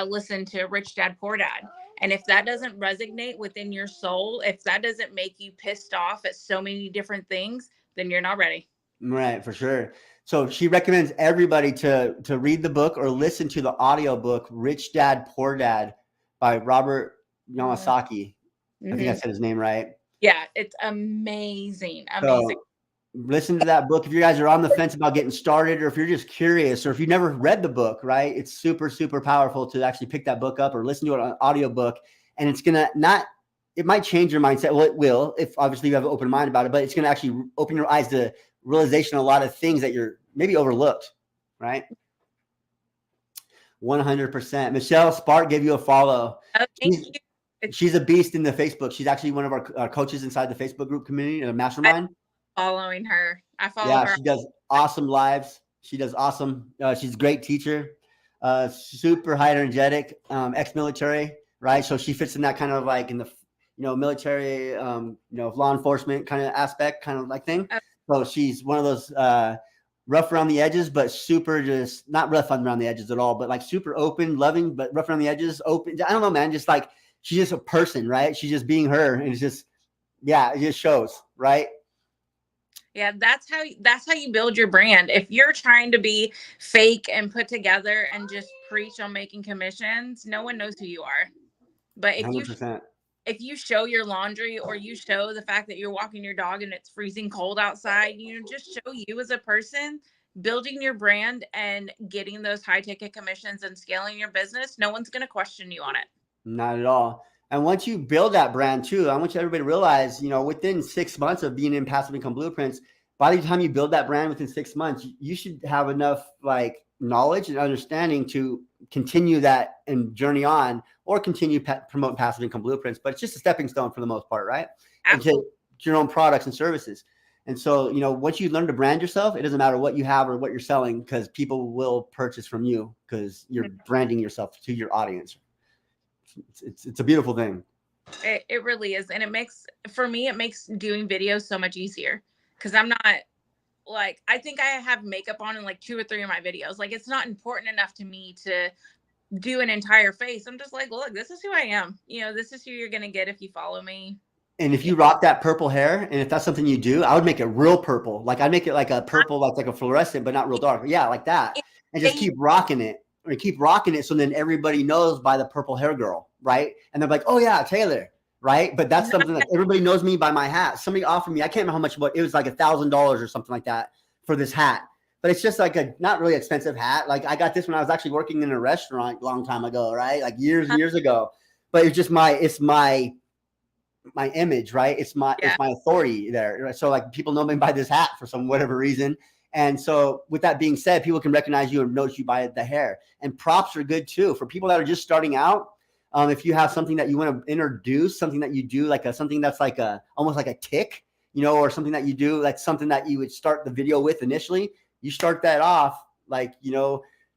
listen to Rich Dad Poor Dad. And if that doesn't resonate within your soul, if that doesn't make you pissed off at so many different things, then you're not ready. Right, for sure. So she recommends everybody to read the book or listen to the audio book, Rich Dad Poor Dad by Robert Kiyosaki. I think I said his name right. Yeah, it's amazing. Amazing. So, listen to that book. If you guys are on the fence about getting started, or if you're just curious, or if you've never read the book, right? It's super, super powerful to actually pick that book up or listen to it on an audio book. And it's going to it might change your mindset. Well, it will, if obviously you have an open mind about it, but it's going to actually open your eyes to realization of a lot of things that you're maybe overlooked, right? 100%. Michelle Spark gave you a follow. Oh, thank you. She's a beast in the Facebook. She's actually one of our coaches inside the Facebook group community, a mastermind. Following her. I follow her. She does awesome lives. She does awesome. She's a great teacher, super high energetic, ex-military, right? So she fits in that kind of like in the, military, law enforcement kind of aspect, kind of like thing. So she's one of those rough around the edges, but super just not rough around the edges at all, but like super open, loving, but rough around the edges, open. I don't know, man. Just like she's just a person, right? She's just being her, and it's just, it just shows, right? Yeah, that's how you build your brand. If you're trying to be fake and put together and just preach on making commissions, no one knows who you are. But if you show your laundry, or you show the fact that you're walking your dog and it's freezing cold outside, just show you as a person, building your brand and getting those high ticket commissions and scaling your business, no one's going to question you on it. Not at all. And once you build that brand too, I want everybody to realize, within 6 months of being in Passive Income Blueprints, by the time you build that brand within 6 months, you should have enough like knowledge and understanding to continue that and journey on, or continue promote passive income blueprints. But it's just a stepping stone for the most part, right? Absolutely. And to your own products and services. And so, once you learn to brand yourself, it doesn't matter what you have or what you're selling, because people will purchase from you because you're branding yourself to your audience. It's a beautiful thing. It really is. And it makes doing videos so much easier, because I'm not like, I think I have makeup on in like 2 or 3 of my videos. Like, it's not important enough to me to do an entire face. I'm just like, look, this is who I am. This is who you're going to get if you follow me. And if you rock that purple hair, and if that's something you do, I would make it real purple. Like, I'd make it like a purple, like a fluorescent, but not real dark. Yeah, like that. And just keep rocking it. Or keep rocking it, so then everybody knows by the purple hair girl, right? And they're like, oh yeah, Taylor, right? But that's something that everybody knows me by my hat. Somebody offered me, I can't remember how much, but it was like $1,000 or something like that for this hat. But it's just like a not really expensive hat. Like, I got this when I was actually working in a restaurant a long time ago, right? Like years and years ago. But it's just my image, right? It's my authority there. So like, people know me by this hat for some whatever reason. And so with that being said, people can recognize you and notice you by the hair. And props are good too for people that are just starting out. If you have something that you want to introduce, something that you do, like something that's like almost like a tick, or something that you do, that's something that you would start the video with initially. You start that off like,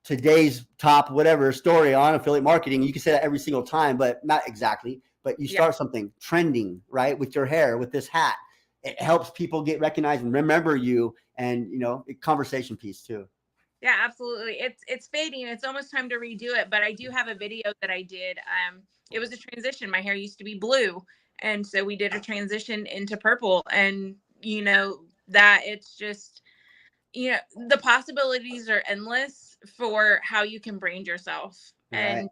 today's top whatever story on affiliate marketing. You can say that every single time, but not exactly. But you start something trending, right? With your hair, with this hat. It helps people get recognized and remember you, and conversation piece too. Yeah, absolutely. It's fading. It's almost time to redo it. But I do have a video that I did. It was a transition. My hair used to be blue, and so we did a transition into purple. And that it's just, the possibilities are endless for how you can brand yourself. Right. And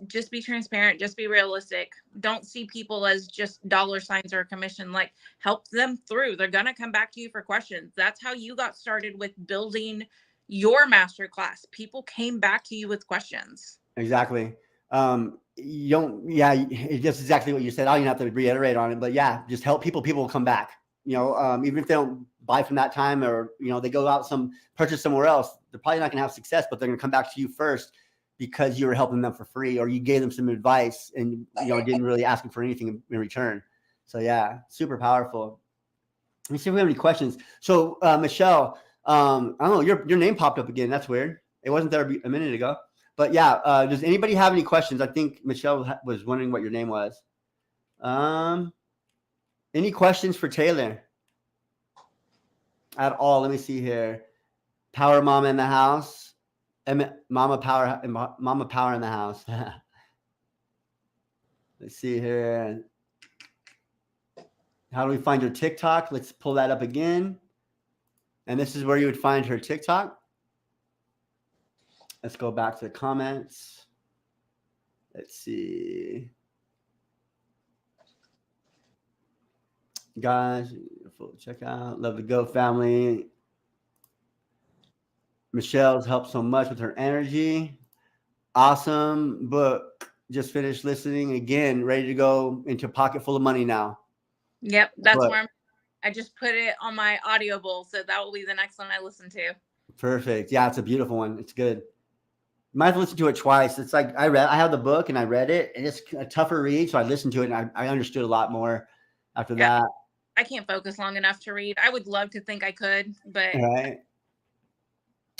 just be transparent, just be realistic. Don't see people as just dollar signs or a commission. Like, help them through. They're going to come back to you for questions. That's how you got started with building your masterclass. People came back to you with questions. Exactly. It's just exactly what you said. I don't even have to reiterate on it, but yeah, just help people. People will come back, even if they don't buy from that time, or, they go out purchase somewhere else, they're probably not going to have success, but they're going to come back to you first, because you were helping them for free, or you gave them some advice and, didn't really ask them for anything in return. So yeah, super powerful. Let me see if we have any questions. So, Michelle, I don't know, your name popped up again. That's weird. It wasn't there a minute ago, but yeah. Does anybody have any questions? I think Michelle was wondering what your name was. Any questions for Taylor at all? Let me see here. Power Mama in the house. Mama Power in the house. Let's see here. How do we find your TikTok? Let's pull that up again. And this is where you would find her TikTok. Let's go back to the comments. Let's see. Guys, check out. Love the G.O.A.T family. Michelle's helped so much with her energy. Awesome book. Just finished listening again. Ready to go into a pocket full of money now. Yep, that's where I just put it on my Audible, so that will be the next one I listen to. Perfect. Yeah, it's a beautiful one. It's good. Might have to listen to it twice. It's like I have the book and I read it, and it's a tougher read, so I listened to it and I understood a lot more after that. I can't focus long enough to read. I would love to think I could, but right.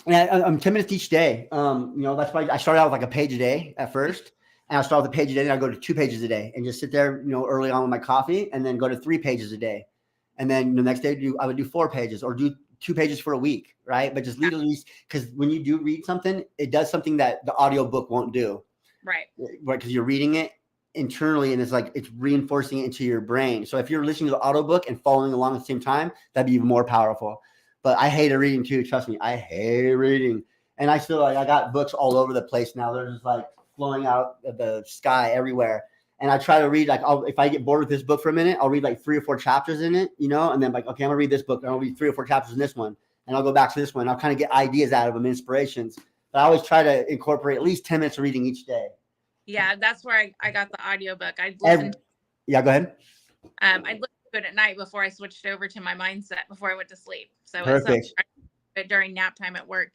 And I'm 10 minutes each day. That's why I started out with like a page a day at first. And I start with a page a day, and I go to 2 pages a day, and just sit there, early on with my coffee, and then go to 3 pages a day. And then the next day I would do 4 pages, or do 2 pages for a week, right? But just read at least, because when you do read something, it does something that the audiobook won't do. Right. Because you're reading it internally, and it's reinforcing it into your brain. So if you're listening to the audiobook and following along at the same time, that'd be even more powerful. But I hate reading too. Trust me, I hate reading. And I still I got books all over the place now. They're just like flowing out of the sky everywhere. And I try to read, like, if I get bored with this book for a minute, I'll read like 3 or 4 chapters in it, and then like, okay, I'm gonna read this book, and I'll read 3 or 4 chapters in this one, and I'll go back to this one. I'll kind of get ideas out of them, inspirations. But I always try to incorporate at least 10 minutes of reading each day. Yeah, that's where I got the audiobook. I'd listen. Yeah, go ahead. I'd listen to it at night before I switched over to my mindset before I went to sleep. So perfect. It's during nap time at work.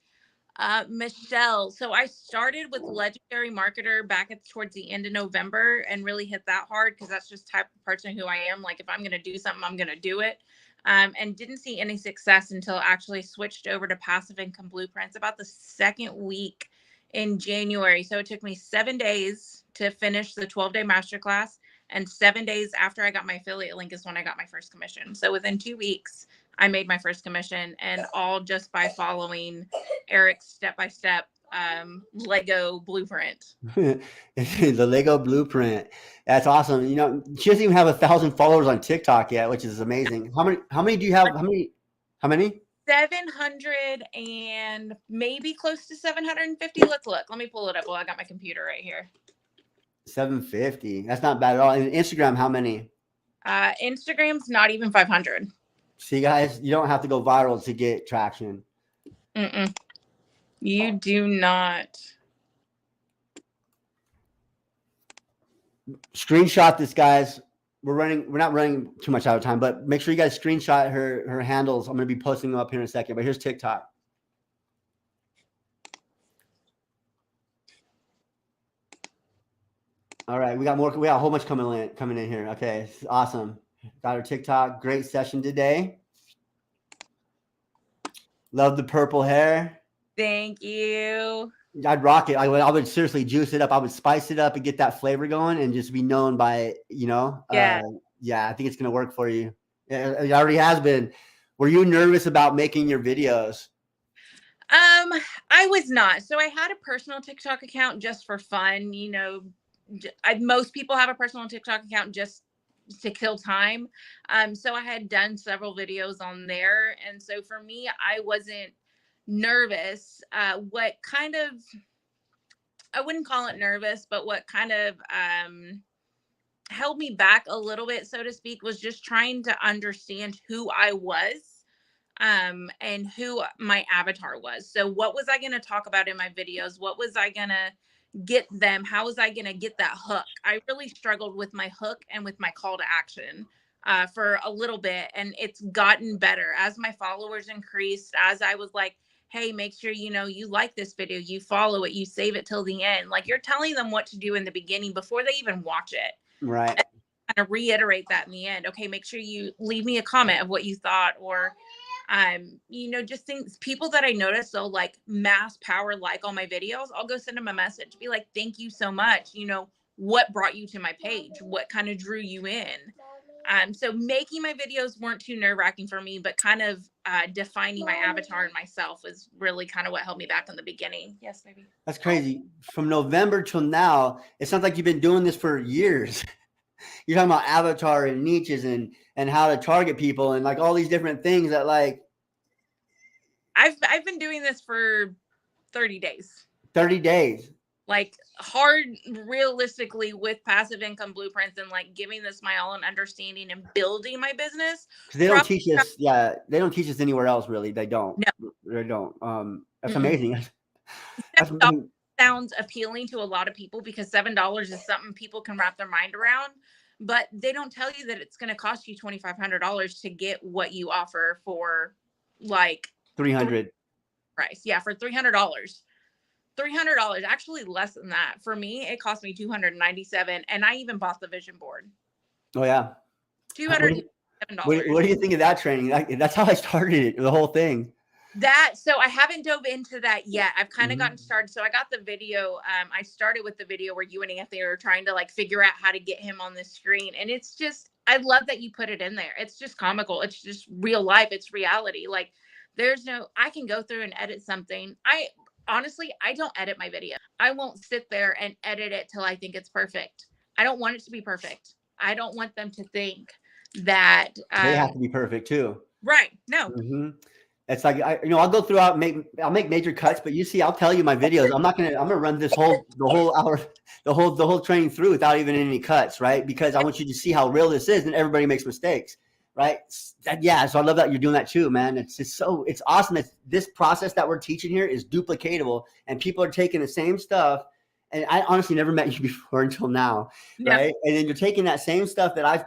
Michelle. So I started with Legendary Marketer back towards the end of November and really hit that hard because that's just type of person who I am. Like if I'm going to do something, I'm going to do it. And didn't see any success until actually switched over to Passive Income Blueprints about the second week in January. So it took me 7 days to finish the 12-day masterclass. And 7 days after I got my affiliate link is when I got my first commission. So within 2 weeks, I made my first commission, and all just by following Eric's step-by-step Lego blueprint. The Lego blueprint. That's awesome. You know, she doesn't even have 1,000 followers on TikTok yet, which is amazing. How many do you have? How many? 700 and maybe close to 750. Let's look. Let me pull it up. Well, I got my computer right here. 750. That's not bad at all. And Instagram, how many? Instagram's not even 500. See, guys, you don't have to go viral to get traction. You do not. Screenshot this, guys. We're not running too much out of time, but make sure you guys screenshot her handles. I'm going to be posting them up here in a second, but here's TikTok. All right, we got a whole bunch coming in here. Okay, awesome. Got our TikTok. Great session today. Love the purple hair. Thank you. I'd rock it. I would seriously juice it up. I would spice it up and get that flavor going and just be known by it, you know? Yeah. Yeah, I think it's going to work for you. It already has been. Were you nervous about making your videos? I was not. So I had a personal TikTok account just for fun. You know, most people have a personal TikTok account just to kill time. So I had done several videos on there. And so for me, I wasn't nervous. What kind of, I wouldn't call it nervous, but what kind of held me back a little bit, so to speak, was just trying to understand who I was and who my avatar was. So what was I going to talk about in my videos? What was I going to get them? How was I going to get that hook? I really struggled with my hook and with my call to action for a little bit, and it's gotten better as my followers increased, as I was like, hey, make sure you like this video, you follow it, you save it till the end. Like you're telling them what to do in the beginning before they even watch it. Right. And kind of reiterate that in the end. Okay, make sure you leave me a comment of what you thought, or just things, people that I notice, so like mass power like all my videos, I'll go send them a message, be like, thank you so much. What brought you to my page? What kind of drew you in? So making my videos weren't too nerve-wracking for me, but kind of defining my avatar and myself was really kind of what held me back in the beginning. Yes, baby. That's crazy. From November till now, it sounds like you've been doing this for years. You're talking about avatar and niches and how to target people and like all these different things that like. I've been doing this for 30 days. 30 days. Like hard, realistically, with Passive Income Blueprints and like giving this my all and understanding and building my business. Because they don't teach us. Yeah, they don't teach us anywhere else. Really, they don't. No. They don't. That's amazing. $7 sounds appealing to a lot of people because $7 is something people can wrap their mind around. But they don't tell you that it's going to cost you $2,500 to get what you offer for like $300 price. Yeah, for $300. $300, actually less than that. For me, it cost me $297, and I even bought the vision board. Oh yeah, $207. What do you think of that training? That's how I started it, the whole thing. So I haven't dove into that yet. I've kind of gotten started. So I got the video. I started with the video where you and Anthony are trying to like figure out how to get him on the screen, and it's just, I love that you put it in there. It's just comical. It's just real life. It's reality. Like I can go through and edit something. Honestly, I don't edit my video. I won't sit there and edit it till I think it's perfect. I don't want it to be perfect. I don't want them to think that they have to be perfect too. Right. No. It's like I'll go through I'll make major cuts, but I'll tell you my videos. I'm gonna run the whole hour, the whole training through without even any cuts, right? Because I want you to see how real this is, and everybody makes mistakes. Right. So I love that you're doing that too, man. It's awesome that this process that we're teaching here is duplicatable and people are taking the same stuff. And I honestly never met you before until now. Yeah. Right. And then you're taking that same stuff that I've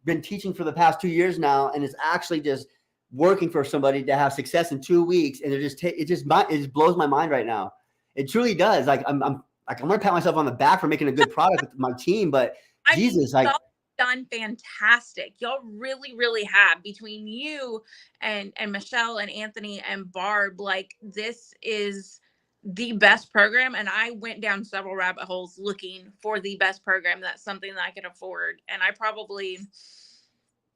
been teaching for the past 2 years now. And it's actually just working for somebody to have success in 2 weeks, and it just blows my mind right now. It truly does. Like I'm gonna pat myself on the back for making a good product with my team, but I mean, Jesus, like, y'all done fantastic. Y'all really, really have, between you and Michelle and Anthony and Barb. Like, this is the best program, and I went down several rabbit holes looking for the best program that's something that I could afford. And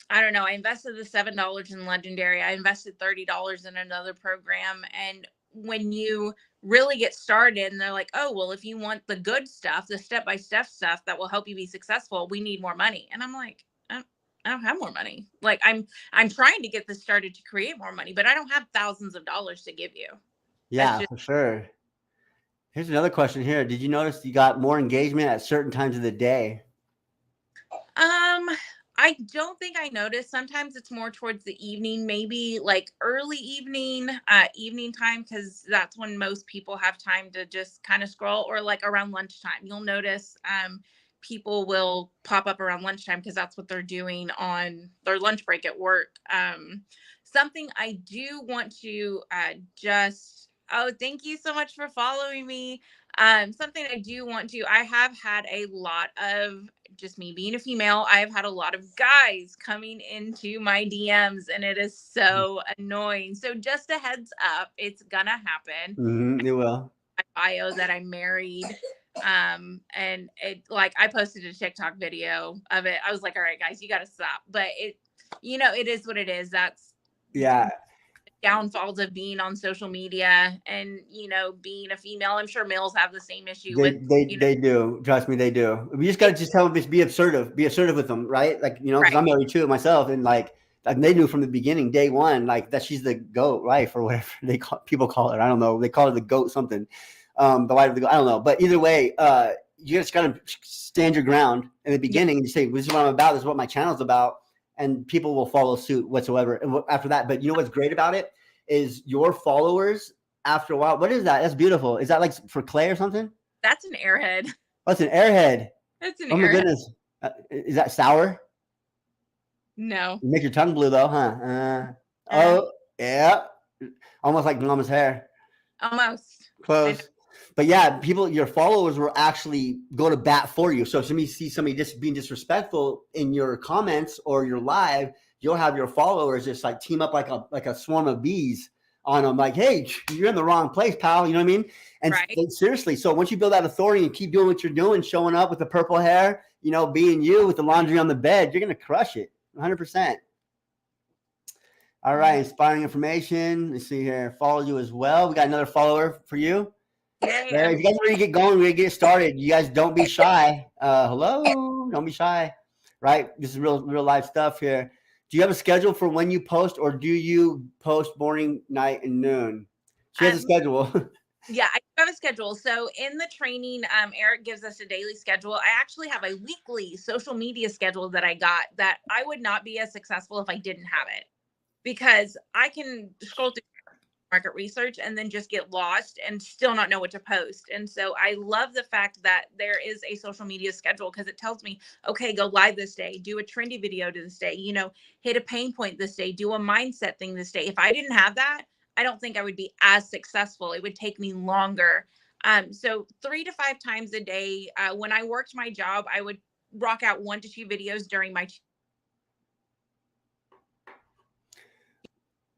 I don't know, I invested the $7 in Legendary. I invested $30 in another program. And when you really get started and they're like, oh, well, if you want the good stuff, the step-by-step stuff that will help you be successful, we need more money. And I'm like, I don't have more money. Like, I'm trying to get this started to create more money, but I don't have thousands of dollars to give you. yeah, for sure. Here's another question here. Did you notice you got more engagement at certain times of the day? I don't think I noticed. Sometimes it's more towards the evening, maybe like early evening, evening time, because that's when most people have time to just kind of scroll, or like around lunchtime. You'll notice people will pop up around lunchtime because that's what they're doing on their lunch break at work. Something I do want to thank you so much for following me. Something I do want to, I have had a lot of, just me being a female, I have had a lot of guys coming into my DMs, and it is so annoying. So just a heads up, it's gonna happen. It will. My bio that I'm married. And it, like, I posted a TikTok video of it. I was like, all right, guys, you gotta stop. But it, it is what it is. That's downfalls of being on social media and being a female. I'm sure males have the same issue they do. Trust me, they do. We just got to just tell them, just be assertive with them, right? Like, because right. I'm married too myself, and like they knew from the beginning, day one, like that she's the GOAT, right? For whatever people call her. I don't know. They call her the GOAT something. The wife of the GOAT. I don't know. But either way, you just got to stand your ground in the beginning and just say, this is what I'm about. This is what my channel's about. And people will follow suit whatsoever. And after that, but you know what's great about it is your followers after a while. What is that? That's beautiful. Is that like for clay or something? That's an airhead. What's an airhead? That's an oh my goodness. Is that sour? No. You make your tongue blue though, huh? Oh yeah. Almost like mama's hair. Almost. Close. But yeah, your followers will actually go to bat for you. So if somebody sees somebody just being disrespectful in your comments or your live, you'll have your followers just like team up like a swarm of bees on them. Like, hey, you're in the wrong place, pal. You know what I mean? And seriously, so once you build that authority and keep doing what you're doing, showing up with the purple hair, being you with the laundry on the bed, you're going to crush it 100%. All right. Inspiring information. Let's see here. Follow you as well. We got another follower for you. Yeah, if you guys are ready to get going, we're going to get started. You guys don't be shy. Hello. Don't be shy. Right? This is real life stuff here. Do you have a schedule for when you post, or do you post morning, night, and noon? She has a schedule. Yeah, I have a schedule. So in the training, Eric gives us a daily schedule. I actually have a weekly social media schedule that I got that I would not be as successful if I didn't have it, because I can scroll through market research and then just get lost and still not know what to post. And so I love the fact that there is a social media schedule, because it tells me, okay, go live this day, do a trendy video to this day, hit a pain point this day, do a mindset thing this day. If I didn't have that, I don't think I would be as successful. It would take me longer. So 3 to 5 times a day. When I worked my job, I would rock out 1 to 2 videos during my.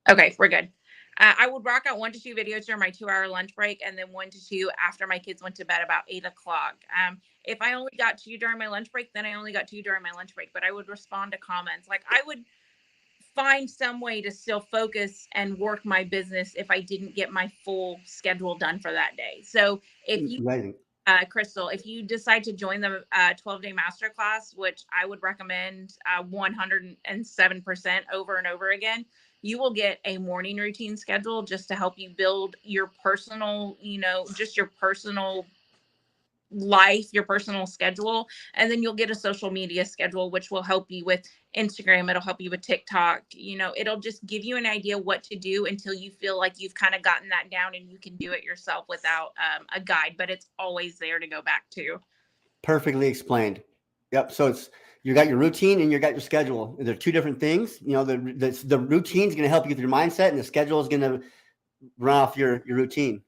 Okay, we're good. I would rock out 1 to 2 videos during my 2-hour lunch break, and then 1 to 2 after my kids went to bed about 8 o'clock. If I only got 2 during my lunch break, then I only got 2 during my lunch break, but I would respond to comments. Like, I would find some way to still focus and work my business if I didn't get my full schedule done for that day. So if you, Crystal, if you decide to join the 12-day masterclass, which I would recommend 107% over and over again, you will get a morning routine schedule just to help you build your personal, just your personal life, your personal schedule. And then you'll get a social media schedule, which will help you with Instagram. It'll help you with TikTok. It'll just give you an idea what to do until you feel like you've kind of gotten that down and you can do it yourself without a guide, but it's always there to go back to. Perfectly explained. Yep. So You got your routine and you got your schedule. They're two different things. You know, the routine is going to help you with your mindset, and the schedule is going to run off your routine.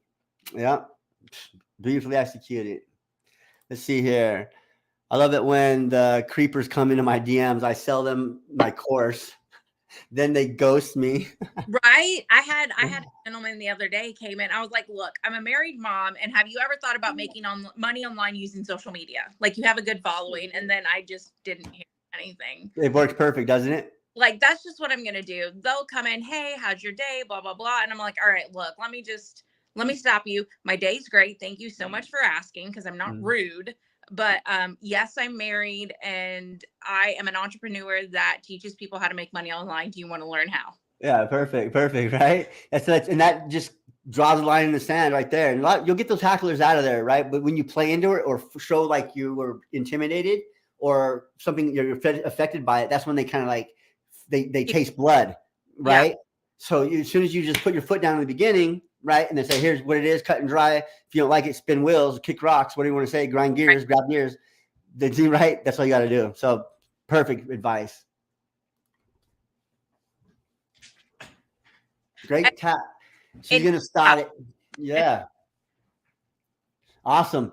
Yeah, beautifully executed. Let's see here. I love it when the creepers come into my DMs. I sell them my course, then they ghost me. Right. I had a gentleman the other day came in. I was like, look, I'm a married mom. And have you ever thought about making money online using social media? Like, you have a good following. And then I just didn't hear anything. It works perfect, doesn't it? Like, that's just what I'm going to do. They'll come in. Hey, how's your day? Blah, blah, blah. And I'm like, all right, look, let me stop you. My day's great. Thank you so much for asking, because I'm not rude. But yes, I'm married and I am an entrepreneur that teaches people how to make money online. Do you want to learn how? Yeah, perfect, right? That's and that just draws a line in the sand right there. And you'll get those hacklers out of there, right? But when you play into it or show like you were intimidated or something, you're affected by it, that's when they kind of like they taste blood, right? Yeah. So as soon as you just put your foot down in the beginning, right, and then say, here's what it is, cut and dry. If you don't like it, spin wheels, kick rocks. What do you want to say? Grind gears, grab gears. Right? That's all you got to do. So perfect advice. Great tap. She's going to start it. Yeah. Awesome.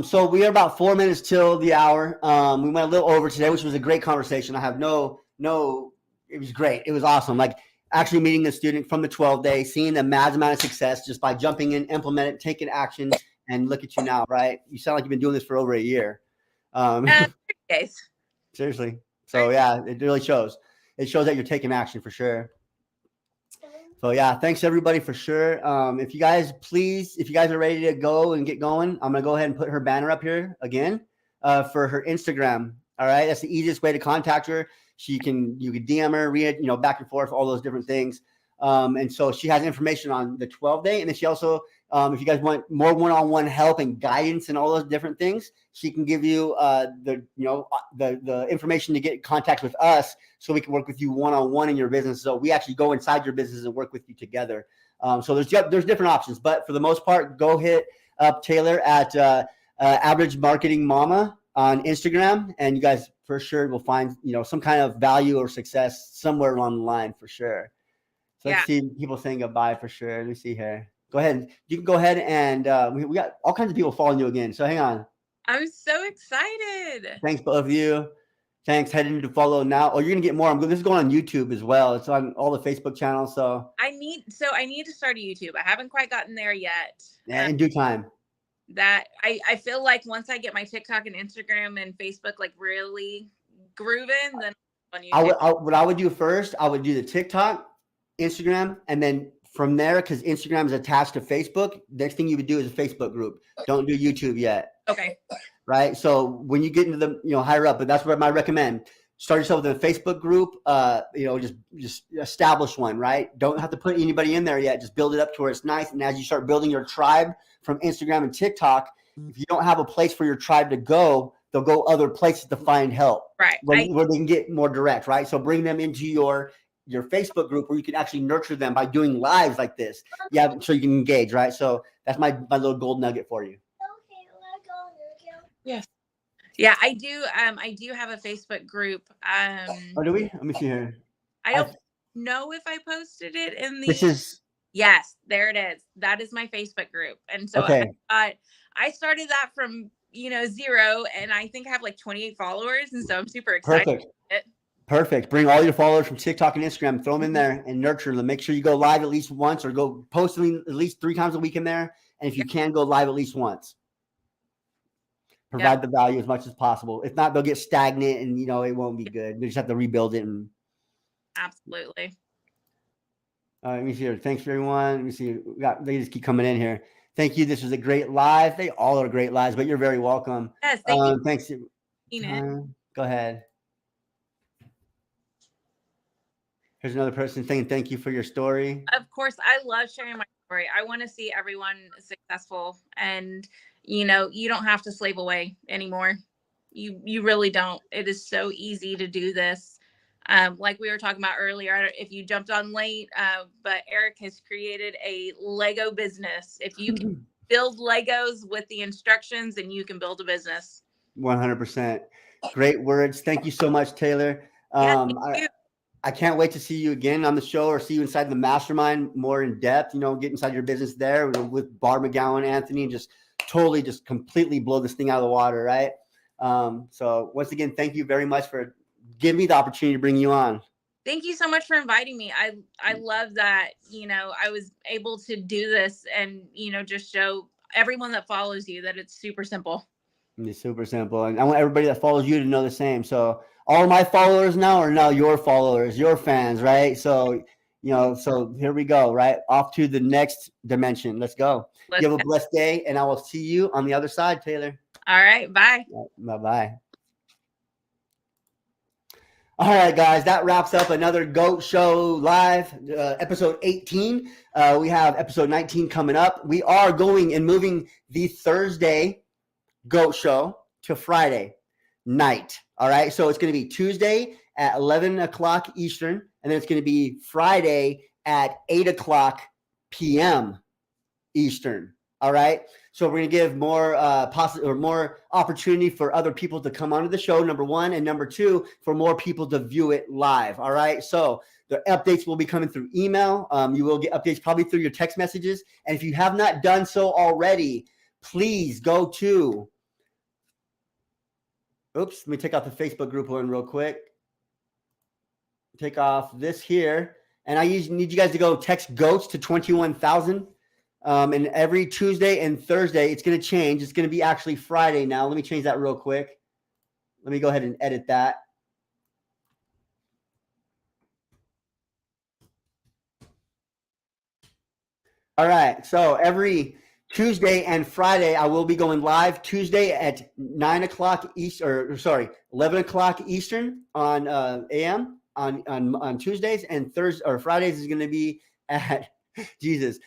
So we are about 4 minutes till the hour. We went a little over today, which was a great conversation. I have it was great. It was awesome. Like actually meeting the student from the 12-day, seeing the massive amount of success just by jumping in, implement it, taking action, and look at you now, right? You sound like you've been doing this for over a year. Seriously. So yeah, it really shows. It shows that you're taking action for sure. So yeah, thanks everybody for sure. If you guys are ready to go and get going, I'm gonna go ahead and put her banner up here again for her Instagram. All right, that's the easiest way to contact her. You can DM her, read it, back and forth, all those different things. And so she has information on the 12-day, and then she also, if you guys want more one-on-one help and guidance and all those different things, she can give you the information to get in contact with us, so we can work with you one-on-one in your business. So we actually go inside your business and work with you together. So there's different options, but for the most part, go hit up Taylor at Average Marketing Mama on Instagram, and you guys for sure will find some kind of value or success somewhere along the line for sure. So let's see people saying goodbye for sure. Let me see here. Go ahead. You can go ahead and we got all kinds of people following you again. So hang on. I'm so excited. Thanks, both of you. Thanks. Heading to follow now. Oh, you're gonna get more. This is going on YouTube as well. It's on all the Facebook channels. So I need to start a YouTube. I haven't quite gotten there yet. Yeah, in due time. That I feel like once I get my TikTok and Instagram and Facebook like really grooving, then on YouTube. What I would do first, I would do the TikTok, Instagram, and then from there, because Instagram is attached to Facebook, next thing you would do is a Facebook group. Don't do YouTube yet. Okay. Right. So when you get into the higher up, but that's what I recommend. Start yourself with a Facebook group. Just establish one. Right. Don't have to put anybody in there yet. Just build it up to where it's nice. And as you start building your tribe from Instagram and TikTok, if you don't have a place for your tribe to go, they'll go other places to find help. Right. Where they can get more direct. Right. So bring them into your Facebook group where you can actually nurture them by doing lives like this. Yeah. So you can engage. Right. So that's my little gold nugget for you. Yes. Yeah, I do. I do have a Facebook group. Oh, do we? Let me see here. I don't know if I posted it in the. Yes, there it is. That is my Facebook group, and so I started that from 0, and I think I have like 28 followers, and so I'm super excited. Perfect. Bring all your followers from TikTok and Instagram, throw them in there, and nurture them. Make sure you go live at least once, or go post at least 3 times a week in there, and if you can, go live at least once. Provide the value as much as possible. If not, they'll get stagnant and it won't be good. They just have to rebuild it. Absolutely. Let me see here. Thanks for everyone. Let me see. They just keep coming in here. Thank you. This was a great live. They all are great lives, but you're very welcome. Yes, thank you. Thanks. Go ahead. Here's another person saying thank you for your story. Of course, I love sharing my story. I want to see everyone successful, and you don't have to slave away anymore. You really don't. It is so easy to do this. Like we were talking about earlier, if you jumped on late, but Eric has created a Lego business. If you can build Legos with the instructions, then you can build a business. 100%. Great words. Thank you so much, Taylor. Yeah, thank you. I can't wait to see you again on the show or see you inside the mastermind more in depth, get inside your business there with Bar McGowan, Anthony, and just totally just completely blow this thing out of the water, right? So once again, thank you very much for giving me the opportunity to bring you on. Thank you so much for inviting me. I love that, I was able to do this and, just show everyone that follows you that it's super simple. It's super simple. And I want everybody that follows you to know the same. So all my followers now are now your followers, your fans, right? So, so here we go, right? Off to the next dimension. Let's go. You have a blessed day, and I will see you on the other side, Taylor. All right. Bye. Bye-bye. All right, guys, that wraps up another GOAT Show Live, episode 18. We have episode 19 coming up. We are going and moving the Thursday GOAT Show to Friday night. All right, so it's going to be Tuesday at 11 o'clock Eastern, and then it's going to be Friday at 8 o'clock p.m. Eastern. All right, so we're going to give more more opportunity for other people to come onto the show, number one, and number two, for more people to view it live. All right, so the updates will be coming through email. You will get updates probably through your text messages, and if you have not done so already, please go to, let me take off the Facebook group one real quick. Take off this here. And I need you guys to go text GOATs to 21,000. And every Tuesday and Thursday, it's going to change. It's going to be actually Friday now. Let me change that real quick. Let me go ahead and edit that. All right. So every Tuesday and Friday, I will be going live. Tuesday at 9 o'clock Eastern, 11 o'clock Eastern on AM on Tuesdays, and Thursdays or Fridays is going to be at 8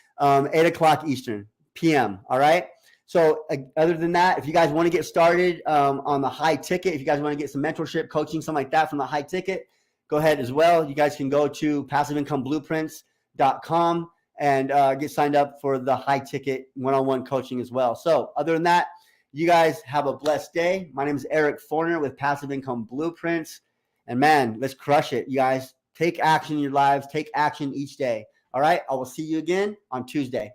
o'clock Eastern PM. All right. So other than that, if you guys want to get started on the high ticket, if you guys want to get some mentorship, coaching, something like that from the high ticket, go ahead as well. You guys can go to passiveincomblueprints.com and get signed up for the high ticket one-on-one coaching as well. So other than that, you guys have a blessed day. My name is Eric Forner with Passive Income Blueprints. And man, let's crush it. You guys take action in your lives. Take action each day. All right. I will see you again on Tuesday.